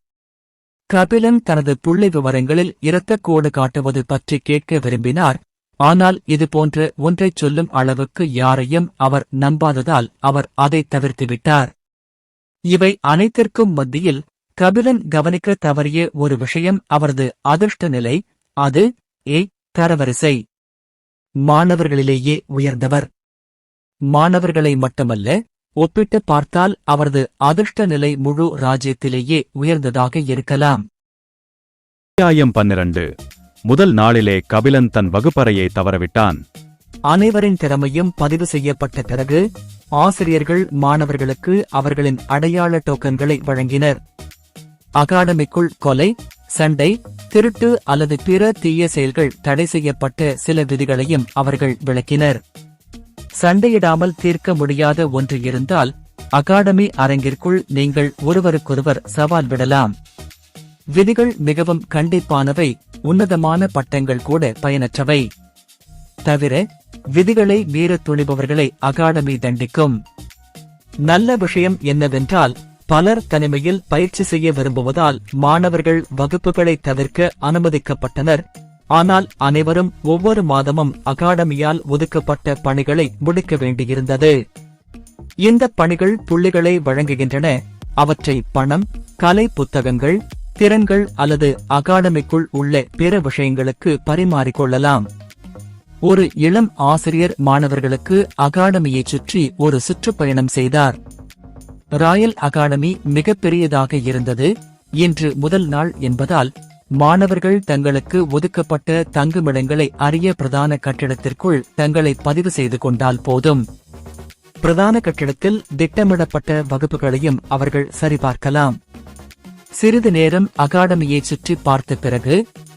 கபிலன் தனது புள்ளிவிவரங்களில் இரத்தக்கோடு காட்டுவது பற்றி கேட்க விரும்பினார். ஆனால் இதுபோன்ற ஒன்றைச் சொல்லும் அளவுக்கு யாரையும் அவர் நம்பாததால் அவர் அதை தவிர்த்துவிட்டார். இவை அனைத்திற்கும் மத்தியில் கபிலன் கவனிக்க தவறிய ஒரு விஷயம் அவரது அதிர்ஷ்ட நிலை. அது தரவரிசை. மாணவர்களிலேயே உயர்ந்தவர். மாணவர்களை மட்டுமல்ல, ஒப்பிட்டு பார்த்தால் அவரது அதிர்ஷ்ட நிலை முழு ராஜ்யத்திலேயே உயர்ந்ததாக இருக்கலாம். அத்தியாயம் 12. முதல் நாளிலே கபிலன் தன் வகுப்பறையை தவறவிட்டான். அனைவரின் திறமையும் பதிவு செய்யப்பட்ட பிறகு ஆசிரியர்கள் மாணவர்களுக்கு அவர்களின் அடையாள டோக்கன்களை வழங்கினர். அகாடமிக்குள் கொலை, சண்டை, திருட்டு அல்லது பிற தீய செயல்கள் தடை செய்யப்பட்ட சில விதிகளையும் அவர்கள் விளக்கினர். சண்டையிடாமல் தீர்க்க முடியாத ஒன்று இருந்தால் அகாடமி அரங்கிற்குள் நீங்கள் ஒருவருக்கொருவர் சவால் விடலாம். விதிகள் மிகவும் கண்டிப்பானவை, உன்னதமான பட்டங்கள் கூட பயனற்றவை. தவிர விதிகளை மீறத் துணிபவர்களை அகாடமி தண்டிக்கும். நல்ல விஷயம் என்னவென்றால், பலர் தனிமையில் பயிற்சி செய்ய விரும்புவதால் மாணவர்கள் வகுப்புகளை தவிர்க்க அனுமதிக்கப்பட்டனர். ஆனால் அனைவரும் ஒவ்வொரு மாதமும் அகாடமியால் ஒதுக்கப்பட்ட பணிகளை முடிக்க வேண்டியிருந்தது. இந்த பணிகள் புள்ளிகளை வழங்குகின்றன. அவற்றை பணம், கலை புத்தகங்கள், திறன்கள் அல்லது அகாடமிக்குள் உள்ள பிற விஷயங்களுக்கு பரிமாறிக்கொள்ளலாம். ஒரு இளம் ஆசிரியர் மாணவர்களுக்கு அகாடமியைச் சுற்றி ஒரு சுற்றுப்பயணம் செய்தார். ராயல் அகாடமி மிகப்பெரியதாக இருந்தது. இன்று முதல் நாள் என்பதால் மாணவர்கள் தங்களுக்கு ஒதுக்கப்பட்ட தங்குமிடங்களை அறிய பிரதான கட்டிடத்திற்குள் தங்களை பதிவு செய்து கொண்டால் போதும். பிரதான கட்டிடத்தில் திட்டமிடப்பட்ட வகுப்புகளையும் அவர்கள் சரிபார்க்கலாம். சிறிது நேரம் அகாடமியை சுற்றி பார்த்த பிறகு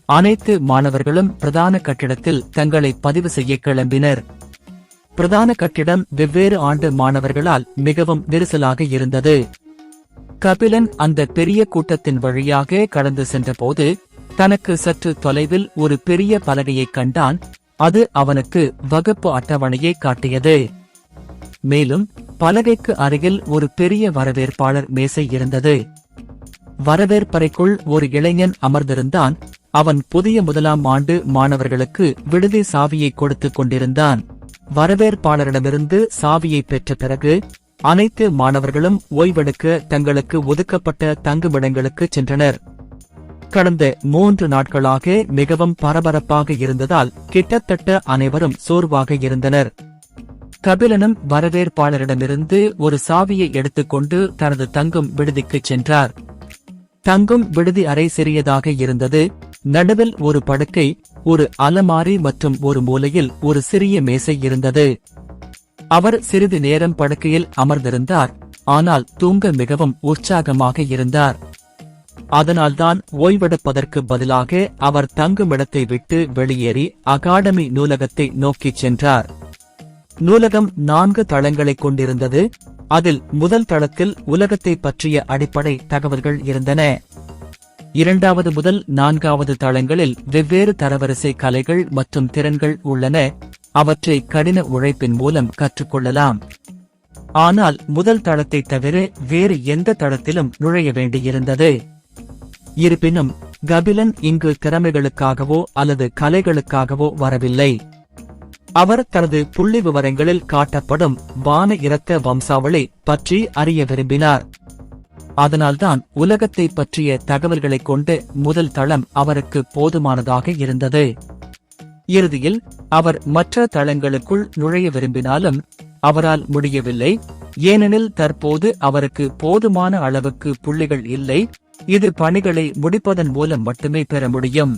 அனைத்து மாணவர்களும் பிரதான கட்டிடத்தில் தங்களை பதிவு செய்ய கிளம்பினர். பிரதான கட்டிடம் வெவ்வேறு ஆண்டு மாணவர்களால் மிகவும் நெரிசலாக இருந்தது. கபிலன் அந்த பெரிய கூட்டத்தின் வழியாக கடந்து சென்றபோது தனக்கு சற்று தொலைவில் ஒரு பெரிய பலகையைக் கண்டான். அது அவனுக்கு வகுப்பு அட்டவணையை காட்டியது. மேலும் பலகைக்கு அருகில் ஒரு பெரிய வரவேற்பாளர் மேசை இருந்தது. வரவேற்பறைக்குள் ஒரு இளைஞன் அமர்ந்திருந்தான். அவன் புதிய முதலாம் ஆண்டு மாணவர்களுக்கு விடுதி சாவியை கொடுத்துக் கொண்டிருந்தான். வரவேற்பாளரிடமிருந்து சாவியை பெற்ற பிறகு அனைத்து மாணவர்களும் ஓய்வெடுக்க தங்களுக்கு ஒதுக்கப்பட்ட தங்குமிடங்களுக்கு சென்றனர். கடந்த 3 நாட்களாக மிகவும் பரபரப்பாக இருந்ததால் கிட்டத்தட்ட அனைவரும் சோர்வாக இருந்தனர். கபிலனும் வரவேற்பாளரிடமிருந்து ஒரு சாவியை எடுத்துக்கொண்டு தனது தங்கும் விடுதிக்குச் சென்றார். தங்கும் விடுதி அறை சிறியதாக இருந்தது. நடுவில் ஒரு படுக்கை, ஒரு அலமாரி மற்றும் ஒரு மூலையில் ஒரு சிறிய மேசை இருந்தது. அவர் சிறிது நேரம் படுக்கையில் அமர்ந்திருந்தார். ஆனால் தூங்க மிகவும் உற்சாகமாக இருந்தார். அதனால்தான் ஓய்வெடுப்பதற்கு பதிலாக அவர் தங்குமிடத்தை விட்டு வெளியேறி அகாடமி நூலகத்தை நோக்கிச் சென்றார். நூலகம் 4 தளங்களைக் கொண்டிருந்தது. அதில் முதல் தளத்தில் உலகத்தை பற்றிய அடிப்படை தகவல்கள் இருந்தன. 2வது முதல் 4வது தளங்களில் வெவ்வேறு தரவரிசை கலைகள் மற்றும் திறன்கள் உள்ளன. அவற்றை கடின உழைப்பின் மூலம் கற்றுக்கொள்ளலாம். ஆனால் முதல் தளத்தை தவிர வேறு எந்த தளத்திலும் நுழைய வேண்டியிருந்தது. இருப்பினும் கபிலன் இங்கு திறமைகளுக்காகவோ அல்லது கலைகளுக்காகவோ வரவில்லை. அவர் தனது புள்ளி விவரங்களில் காட்டப்படும் வான இரத்த வம்சாவளி பற்றி அறிய விரும்பினார். அதனால்தான் உலகத்தை பற்றிய தகவல்களைக் கொண்டு முதல் தளம் அவருக்கு போதுமானதாக இருந்தது. இறுதியில் அவர் மற்ற தளங்களுக்குள் நுழைய விரும்பினாலும் அவரால் முடியவில்லை. ஏனெனில் தற்போது அவருக்கு போதுமான அளவுக்கு புள்ளிகள் இல்லை. இது பணிகளை முடிப்பதன் மூலம் மட்டுமே பெற முடியும்.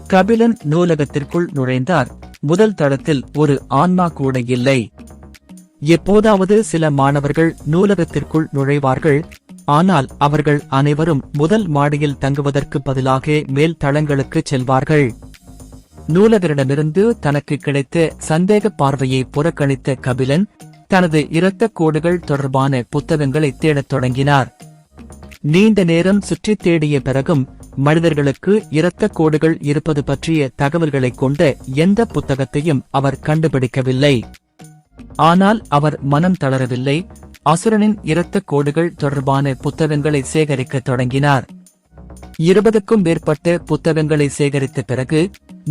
கபிலன் நூலகத்திற்குள் நுழைந்தார். முதல் தளத்தில் ஒரு ஆன்மா கூட இல்லை. எப்போதாவது சில மாணவர்கள் நூலகத்திற்குள் நுழைவார்கள். ஆனால் அவர்கள் அனைவரும் முதல் மாடியில் தங்குவதற்கு பதிலாக மேல் தளங்களுக்கு செல்வார்கள். நூலகரிடமிருந்து தனக்கு கிடைத்த சந்தேக பார்வையை புறக்கணித்த கபிலன் தனது இரத்தக் கோடுகள் தொடர்பான புத்தகங்களை தேடத் தொடங்கினார். நீண்ட நேரம் சுற்றித் தேடிய பிறகும் மனிதர்களுக்கு இரத்தக் கோடுகள் இருப்பது பற்றிய தகவல்களைக் கொண்ட எந்த புத்தகத்தையும் அவர் கண்டுபிடிக்கவில்லை. ஆனால் அவர் மனம் தளரவில்லை. அசுரனின் இரத்தக் கோடுகள் தொடர்பான புத்தகங்களை சேகரிக்கத் தொடங்கினார். 20க்கும் மேற்பட்ட புத்தகங்களை சேகரித்த பிறகு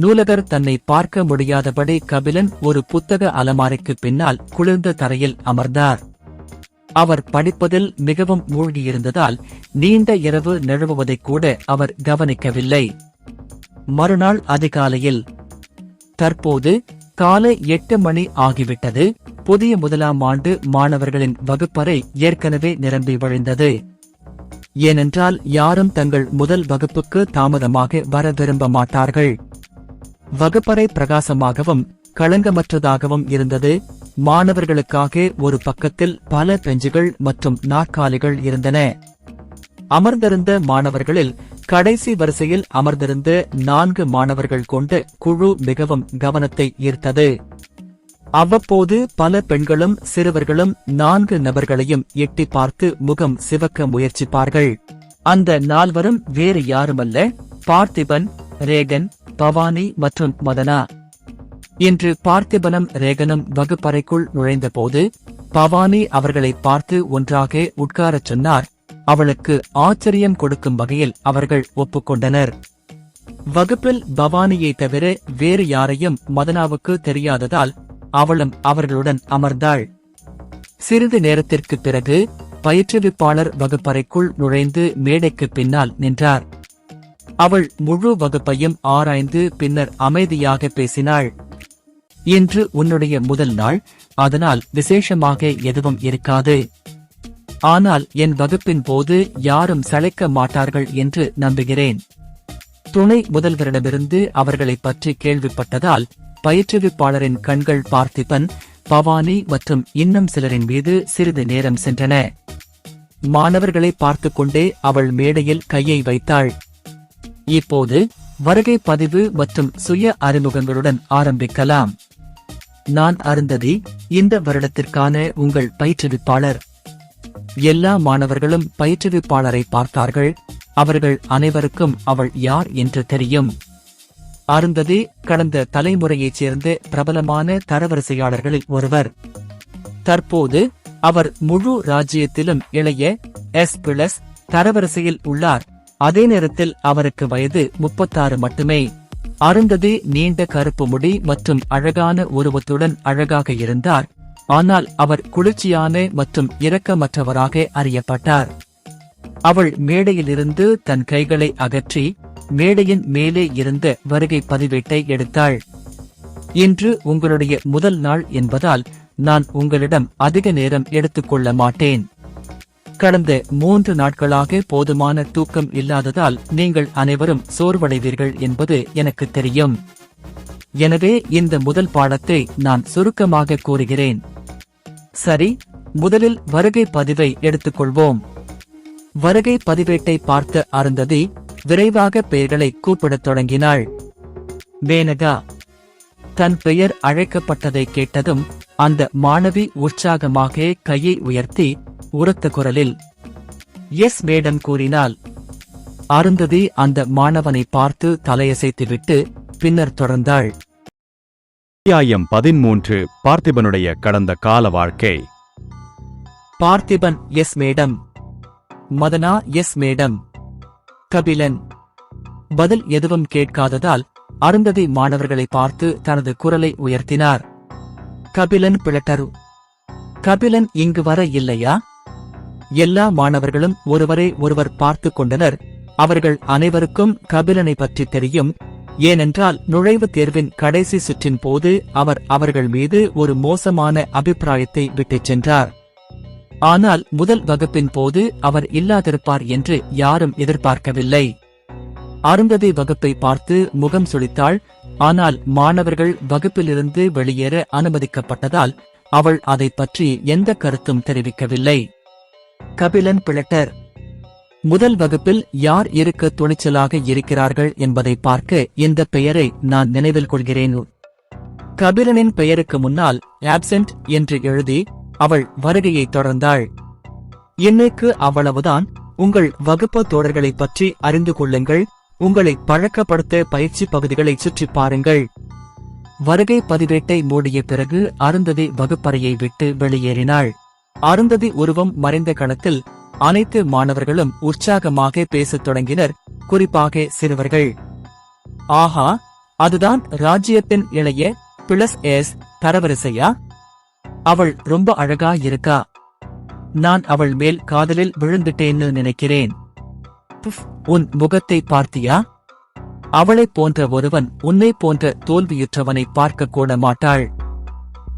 நூலகர் தன்னை பார்க்க முடியாதபடி கபிலன் ஒரு புத்தக அலமாரிக்கு பின்னால் குளிர்ந்த தரையில் அமர்ந்தார். அவர் படிப்பதில் மிகவும் மூழ்கியிருந்ததால் நீண்ட இரவு நிலவுவதைக் கூட அவர் கவனிக்கவில்லை. மறுநாள் அதிகாலையில், தற்போது காலை 8 மணி ஆகிவிட்டது. புதிய 1ஆம் ஆண்டு மாணவர்களின் வகுப்பறை ஏற்கனவே நிரம்பி வழிந்தது. ஏனென்றால் யாரும் தங்கள் முதல் வகுப்புக்கு தாமதமாக வர விரும்ப மாட்டார்கள். வகுப்பறை பிரகாசமாகவும் களங்கமற்றதாகவும் இருந்தது. மாணவர்களுக்காக ஒரு பக்கத்தில் பல பெஞ்சுகள் மற்றும் நாற்காலிகள் இருந்தன. அமர்ந்திருந்த மாணவர்களில் கடைசி வரிசையில் அமர்ந்திருந்த 4 மாணவர்கள் கொண்ட குழு மிகவும் கவனத்தை ஈர்த்தது. அவ்வப்போது பல பெண்களும் சிறுவர்களும் 4 நபர்களையும் எட்டி பார்த்து முகம் சிவக்க முயற்சிப்பார்கள். அந்த 4வரும் வேறு யாருமல்ல, பார்த்திபன், ரேகன், பவானி மற்றும் மதனா. இன்று பார்த்திபனும் ரேகனும் வகுப்பறைக்குள் நுழைந்தபோது பவானி அவர்களை பார்த்து ஒன்றாக உட்காரச் சொன்னார். அவளுக்கு ஆச்சரியம் கொடுக்கும் வகையில் அவர்கள் ஒப்புக்கொண்டனர். வகுப்பில் பவானியை தவிர வேறு யாரையும் மதனாவுக்கு தெரியாததால் அவளும் அவர்களுடன் அமர்ந்தாள். சிறிது நேரத்திற்கு பிறகு பயிற்றுவிப்பாளர் வகுப்பறைக்குள் நுழைந்து மேடைக்கு பின்னால் நின்றார். அவள் முழு வகுப்பையும் ஆராய்ந்து பின்னர் அமைதியாக பேசினாள். இன்று உன்னுடைய முதல் நாள், அதனால் விசேஷமாக எதுவும் இருக்காது. ஆனால் என் வகுப்பின் போது யாரும் சளைக்க மாட்டார்கள் என்று நம்புகிறேன். துணை முதல்வரிடமிருந்து அவர்களை பற்றி கேள்விப்பட்டதால் பயிற்றுவிப்பாளரின் கண்கள் பார்த்திபன், பவானி மற்றும் இன்னும் சிலரின் மீது சிறிது நேரம் சென்றன. மாணவர்களை பார்த்துக் கொண்டே அவள் மேடையில் கையை வைத்தாள். இப்போது வருகை பதிவு மற்றும் சுய அறிமுகங்களுடன் ஆரம்பிக்கலாம். நான் அருந்ததி, இந்த வருடத்திற்கான உங்கள் பயிற்றுவிப்பாளர். எல்லா மாணவர்களும் பயிற்றுவிப்பாளரை பார்த்தார்கள். அவர்கள் அனைவருக்கும் அவள் யார் என்று தெரியும். அருந்ததி கடந்த தலைமுறையைச் சேர்ந்த பிரபலமான தரவரிசையாளர்களில் ஒருவர். தற்போது அவர் முழு ராஜ்யத்திலும் இளைய S+ தரவரிசையில் உள்ளார். அதே நேரத்தில் அவருக்கு வயது 36 மட்டுமே. அருந்ததி நீண்ட கருப்பு முடி மற்றும் அழகான உருவத்துடன் அழகாக இருந்தார். ஆனால் அவர் குளிர்ச்சியான மற்றும் இரக்கமற்றவராக அறியப்பட்டார். அவள் மேடையிலிருந்து தன் கைகளை அகற்றி மேடையின் மேலே இருந்த வருகை பதிவேட்டை எடுத்தாள். இன்று உங்களுடைய முதல் நாள் என்பதால் நான் உங்களிடம் அதிக நேரம் எடுத்துக்கொள்ள மாட்டேன். கடந்த 3 நாட்களாக போதுமான தூக்கம் இல்லாததால் நீங்கள் அனைவரும் சோர்வடைவீர்கள் என்பது எனக்கு தெரியும். எனவே இந்த முதல் பாடத்தை நான் சுருக்கமாக கூறுகிறேன். சரி, முதலில் வருகை பதிவை எடுத்துக்கொள்வோம். வருகை பதிவேட்டை பார்த்த அருந்ததி விரைவாக பெயர்களை கூப்பிடத் தொடங்கினாள். மேனகா. தன் பெயர் அழைக்கப்பட்டதை கேட்டதும் அந்த மாணவி உற்சாகமாக கையை உயர்த்தி உரத்த குரலில் எஸ் மேடம் கூறினாள். அருந்ததி அந்த மாணவனை பார்த்து தலையசைத்துவிட்டு பின்னர் தொடர்ந்தாள். அத்தியாயம் 13. பார்த்திபனுடைய கடந்த கால வாழ்க்கை. Parthiban yes madam. Madhana yes madam. Kabilan. பதில் எதுவும் கேட்காததால் அருந்ததி மாணவர்களை பார்த்து தனது குரலை உயர்த்தினார். கபிலன் பிளட்டரு. கபிலன் இங்கு வர இல்லையா? எல்லா மாணவர்களும் ஒருவரை ஒருவர் பார்த்துக் கொண்டனர். அவர்கள் அனைவருக்கும் கபிலனை பற்றி தெரியும். ஏனென்றால் நுழைவுத் தேர்வின் கடைசி சுற்றின் போது அவர் அவர்கள் மீது ஒரு மோசமான அபிப்பிராயத்தை விட்டுச் சென்றார். ஆனால் முதல் வகுப்பின் போது அவர் இல்லாதிருப்பார் என்று யாரும் எதிர்பார்க்கவில்லை. அருந்ததி வகுப்பை பார்த்து முகம் சுளித்தாள். ஆனால் மாணவர்கள் வகுப்பிலிருந்து வெளியேற அனுமதிக்கப்பட்டதால் அவள் அதை பற்றி எந்த கருத்தும் தெரிவிக்கவில்லை. கபிலன் பிளட்டர். முதல் வகுப்பில் யார் இருக்க துணிச்சலாக இருக்கிறார்கள் என்பதை பார்க்க இந்த பெயரை நான் நினைவில் கொள்கிறேன். கபிலனின் பெயருக்கு முன்னால் ஆப்சென்ட் என்று எழுதி அவள் வருகையை தொடர்ந்தாள். இன்னைக்கு அவ்வளவுதான். உங்கள் வகுப்பு தோழர்களைப் பற்றி அறிந்து கொள்ளுங்கள். உங்களை பழக்கப்படுத்த பயிற்சி பகுதிகளை சுற்றி பாருங்கள். வருகை பதிவேட்டை மூடிய பிறகு அருந்ததி வகுப்பறையை விட்டு வெளியேறினாள். அருந்ததி உருவம் மறைந்த கணத்தில் அனைத்து மாணவர்களும் உற்சாகமாக பேசத் தொடங்கினர். குறிப்பாக சிறுவர்கள். ஆஹா, அதுதான் ராஜ்யத்தின் இளைய +S தரவரிசையா? அவள் ரொம்ப அழகா இருக்கா. நான் அவள் மேல் காதலில் விழுந்துட்டேன்னு நினைக்கிறேன். புஃப், உன் முகத்தை பார்த்தியா? அவளைப் போன்ற ஒருவன் உன்னை போன்ற தோல்வியுற்றவனை பார்க்க கூட மாட்டாள்.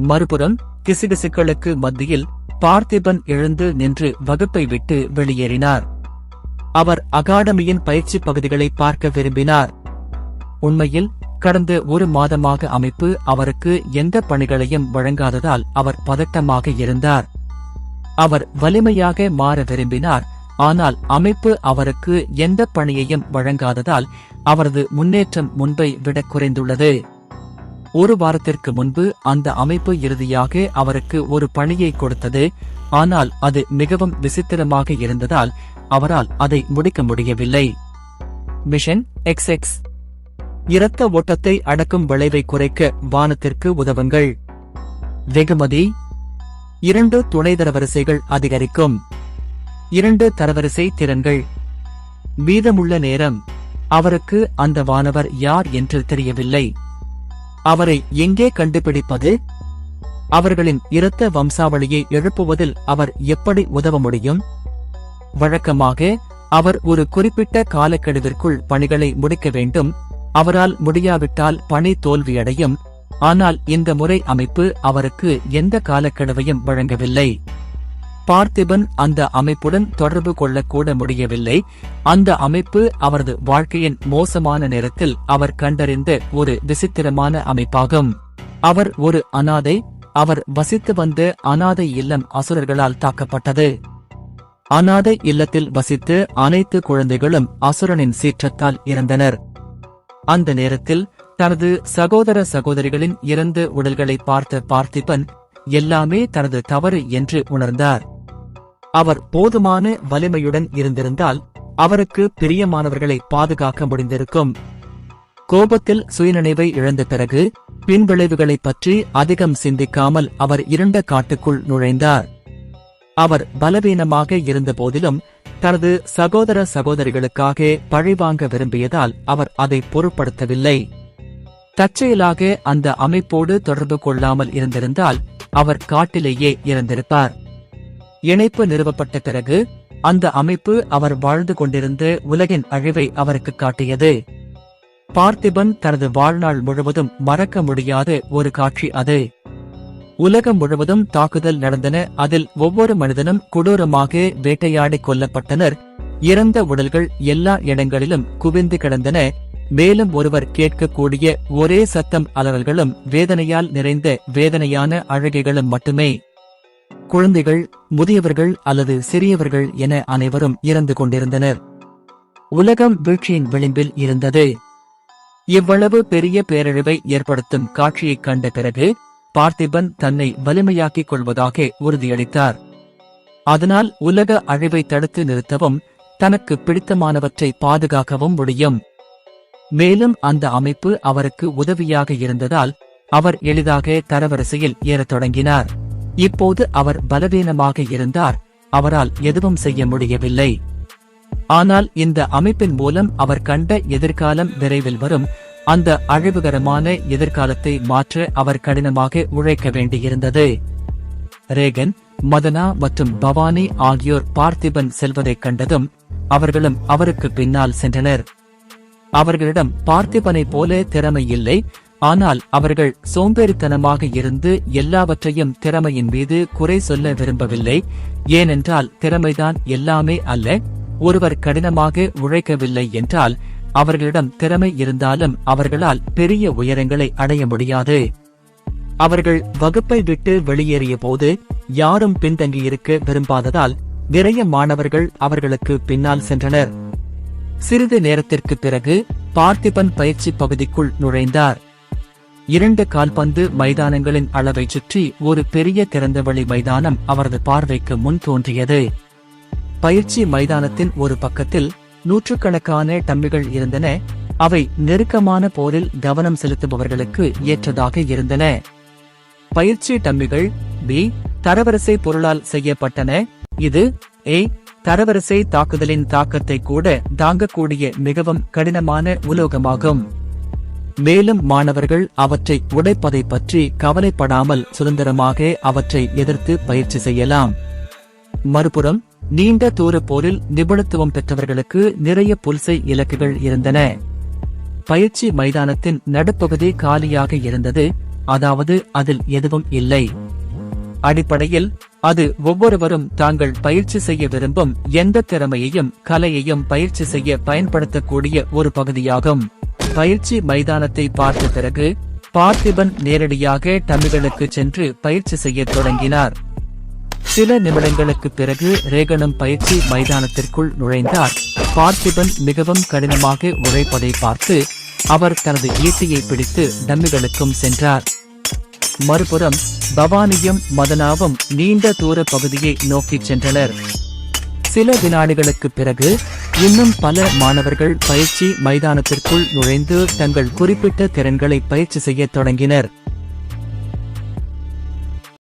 மறுபுறம் கிசுகிசுக்களுக்கு மத்தியில் பார்த்திபன் எழுந்து நின்று வகுப்பை விட்டு வெளியேறினார். அவர் அகாடமியின் பயிற்சி பகுதிகளை பார்க்க விரும்பினார். உண்மையில் கடந்த ஒரு மாதமாக அமைப்பு அவருக்கு எந்த பணிகளையும் வழங்காததால் அவர் பதட்டமாக இருந்தார். அவர் வலிமையாக மாற விரும்பினார். ஆனால் அமைப்பு அவருக்கு எந்த பணியையும் வழங்காததால் அவரது முன்னேற்றம் முன்பை விட குறைந்துள்ளது. ஒரு வாரத்திற்கு முன்பு அந்த அமைப்பு இறுதியாக அவருக்கு ஒரு பணியை கொடுத்தது. ஆனால் அது மிகவும் விசித்திரமாக இருந்ததால் அவரால் அதை முடிக்க முடியவில்லை. Mission XX. இரத்த ஓட்டத்தை அடக்கும் விளைவை குறைக்க வானத்திற்கு உதவுங்கள். வெகுமதி 2 துணை தரவரிசைகள் அதிகரிக்கும். 2 தரவரிசை திறன்கள். மீதமுள்ள நேரம். அவருக்கு அந்த வானவர் யார் என்று தெரியவில்லை. அவரை எங்கே கண்டுபிடிப்பது? அவர்களின் இரத்த வம்சாவளியை எழுப்புவதில் அவர் எப்படி உதவ முடியும்? வழக்கமாக அவர் ஒரு குறிப்பிட்ட காலக்கெடுவிற்குள் பணிகளை முடிக்க வேண்டும். அவரால் முடியாவிட்டால் பணி தோல்வியடையும். ஆனால் இந்த முறை அமைப்பு அவருக்கு எந்த காலக்கெடுவையும் வழங்கவில்லை. பார்த்திபன் அந்த அமைப்புடன் தொடர்பு கொள்ளக்கூட முடியவில்லை. அந்த அமைப்பு அவரது வாழ்க்கையின் மோசமான நேரத்தில் அவர் கண்டறிந்த ஒரு விசித்திரமான அமைப்பாகும். அவர் ஒரு அனாதை. அவர் வசித்து வந்த அனாதை இல்லம் அசுரர்களால் தாக்கப்பட்டது. அனாதை இல்லத்தில் வசித்து அனைத்து குழந்தைகளும் அசுரனின் சீற்றத்தால் இறந்தனர். அந்த நேரத்தில் தனது சகோதர சகோதரிகளின் இறந்த உடல்களை பார்த்த பார்த்திபன் எல்லாமே தனது தவறு என்று உணர்ந்தார். அவர் போதுமான வலிமையுடன் இருந்திருந்தால் அவருக்கு பிரியமானவர்களை பாதுகாக்க முடிந்திருக்கும். கோபத்தில் சுயநினைவை இழந்த பிறகு பின்விளைவுகளைப் பற்றி அதிகம் சிந்திக்காமல் அவர் இருண்ட காட்டுக்குள் நுழைந்தார். அவர் பலவீனமாக இருந்த போதிலும் தனது சகோதர சகோதரிகளுக்காக பழிவாங்க விரும்பியதால் அவர் அதை பொருட்படுத்தவில்லை. தற்செயலாக அந்த அமைப்போடு தொடர்பு கொள்ளாமல் இருந்திருந்தால் அவர் காட்டிலேயே இறந்திருப்பார். இணைப்பு நிறுவப்பட்ட பிறகு அந்த அமைப்பு அவர் வாழ்ந்து கொண்டிருந்த உலகின் அழிவை அவருக்கு காட்டியது. பார்த்திபன் தனது வாழ்நாள் முழுவதும் மறக்க முடியாத ஒரு காட்சி அது. உலகம் முழுவதும் தாக்குதல் நடந்தன. அதில் ஒவ்வொரு மனிதனும் கொடூரமாக வேட்டையாடி கொல்லப்பட்டனர். இறந்த உடல்கள் எல்லா இடங்களிலும் குவிந்து கிடந்தன. மேலும் ஒருவர் கேட்கக்கூடிய ஒரே சத்தம் அலறல்களும் வேதனையால் நிறைந்த வேதனையான அழுகைகளும் மட்டுமே. குழந்தைகள், முதியவர்கள் அல்லது சிறியவர்கள் என அனைவரும் இறந்து கொண்டிருந்தனர். உலகம் வீழ்ச்சியின் விளிம்பில் இருந்தது. இவ்வளவு பெரிய பேரழிவை ஏற்படுத்தும் காட்சியைக் கண்ட பிறகு பார்த்திபன் தன்னை வலிமையாக்கிக் கொள்வதாக உறுதியளித்தார். அதனால் உலக அழிவை தடுத்து நிறுத்தவும் தனக்கு பிடித்தமானவற்றை பாதுகாக்கவும் முடியும். மேலும் அந்த அமைப்பு அவருக்கு உதவியாக இருந்ததால் அவர் எளிதாக தரவரிசையில் ஏறத் தொடங்கினார். இப்போது அவர் பலவீனமாக இருந்தார். அவரால் எதுவும் செய்ய முடியவில்லை. ஆனால் இந்த அமைப்பின் மூலம் அவர் கண்ட எதிர்காலம் விரைவில் வரும். அந்த அழிவுகரமான எதிர்காலத்தை மாற்ற அவர் கடினமாக உழைக்க வேண்டியிருந்தது. ரேகன், மதனா மற்றும் பவானி ஆகியோர் பார்த்திபன் செல்வதைக் கண்டதும் அவர்களும் அவருக்கு பின்னால் சென்றனர். அவர்களிடம் பார்த்திபனைப் போல திறமை இல்லை. ஆனால் அவர்கள் சோம்பேறித்தனமாக இருந்து எல்லாவற்றையும் திறமையின் மீது குறை சொல்ல விரும்பவில்லை. ஏனென்றால் திறமைதான் எல்லாமே அல்ல. ஒருவர் கடினமாக உழைக்கவில்லை என்றால் அவர்களிடம் திறமை இருந்தாலும் அவர்களால் பெரிய உயரங்களை அடைய முடியாது. அவர்கள் வகுப்பை விட்டு வெளியேறிய போது யாரும் பின்தங்கியிருக்க விரும்பாததால் நிறைய மாணவர்கள் அவர்களுக்கு பின்னால் சென்றனர். சிறிது நேரத்திற்கு பிறகு பார்த்திபன் பயிற்சி பகுதிக்குள் நுழைந்தார். 2 கால்பந்து மைதானங்களின் அளவை சுற்றி ஒரு பெரிய திறந்தவெளி மைதானம் அவரது பார்வைக்கு முன் தோன்றியது. பயிற்சி மைதானத்தின் ஒரு பக்கத்தில் நூற்றுக்கணக்கான டம்மிகள் இருந்தன. அவை நெருக்கமான போரில் கவனம் செலுத்துபவர்களுக்கு ஏற்றதாக இருந்தன. பயிற்சி டம்மிகள் B தரவரிசை பொருளால் செய்யப்பட்டன. இது A தரவரிசை தாக்குதலின் தாக்கத்தை கூட தாங்கக்கூடிய மிகவும் கடினமான உலோகமாகும். மேலும் மாணவர்கள் அவற்றை உடைப்பதை பற்றி கவலைப்படாமல் சுதந்திரமாக அவற்றை எதிர்த்து பயிற்சி செய்யலாம். மறுபுறம் நீண்ட தூர போரில் நிபுணத்துவம் பெற்றவர்களுக்கு நிறைய புல்சை இலக்குகள் இருந்தன. பயிற்சி மைதானத்தின் நடுப்பகுதி காலியாக இருந்தது, அதாவது அதில் எதுவும் இல்லை. அடிப்படையில் அது ஒவ்வொருவரும் தாங்கள் பயிற்சி செய்ய விரும்பும் எந்த திறமையையும் கலையையும் பயிற்சி செய்ய பயன்படுத்தக்கூடிய ஒரு பகுதியாகும். பயிற்சி மைதானத்தை பார்த்த பிறகு பார்த்திபன் நேரடியாக டம்மிகளுக்கு சென்று பயிற்சி செய்ய தொடங்கினார். சில நிமிடங்களுக்கு பிறகு ரேகனும் பயிற்சி மைதானத்திற்குள் நுழைந்தார். பார்த்திபன் மிகவும் கடினமாக உழைப்பதை பார்த்து அவர் தனது ஈட்டியை பிடித்து டம்மிகளுக்கும் சென்றார். மறுபுறம் பவானியும் மதனாவும் நீண்ட தூர பகுதியை நோக்கிச் சென்றனர். சில வினாடிகளுக்கு பிறகு இன்னும் பல மாணவர்கள் பயிற்சி மைதானத்திற்குள் நுழைந்து தங்கள் குறிப்பிட்ட திறன்களை பயிற்சி செய்ய தொடங்கினர்.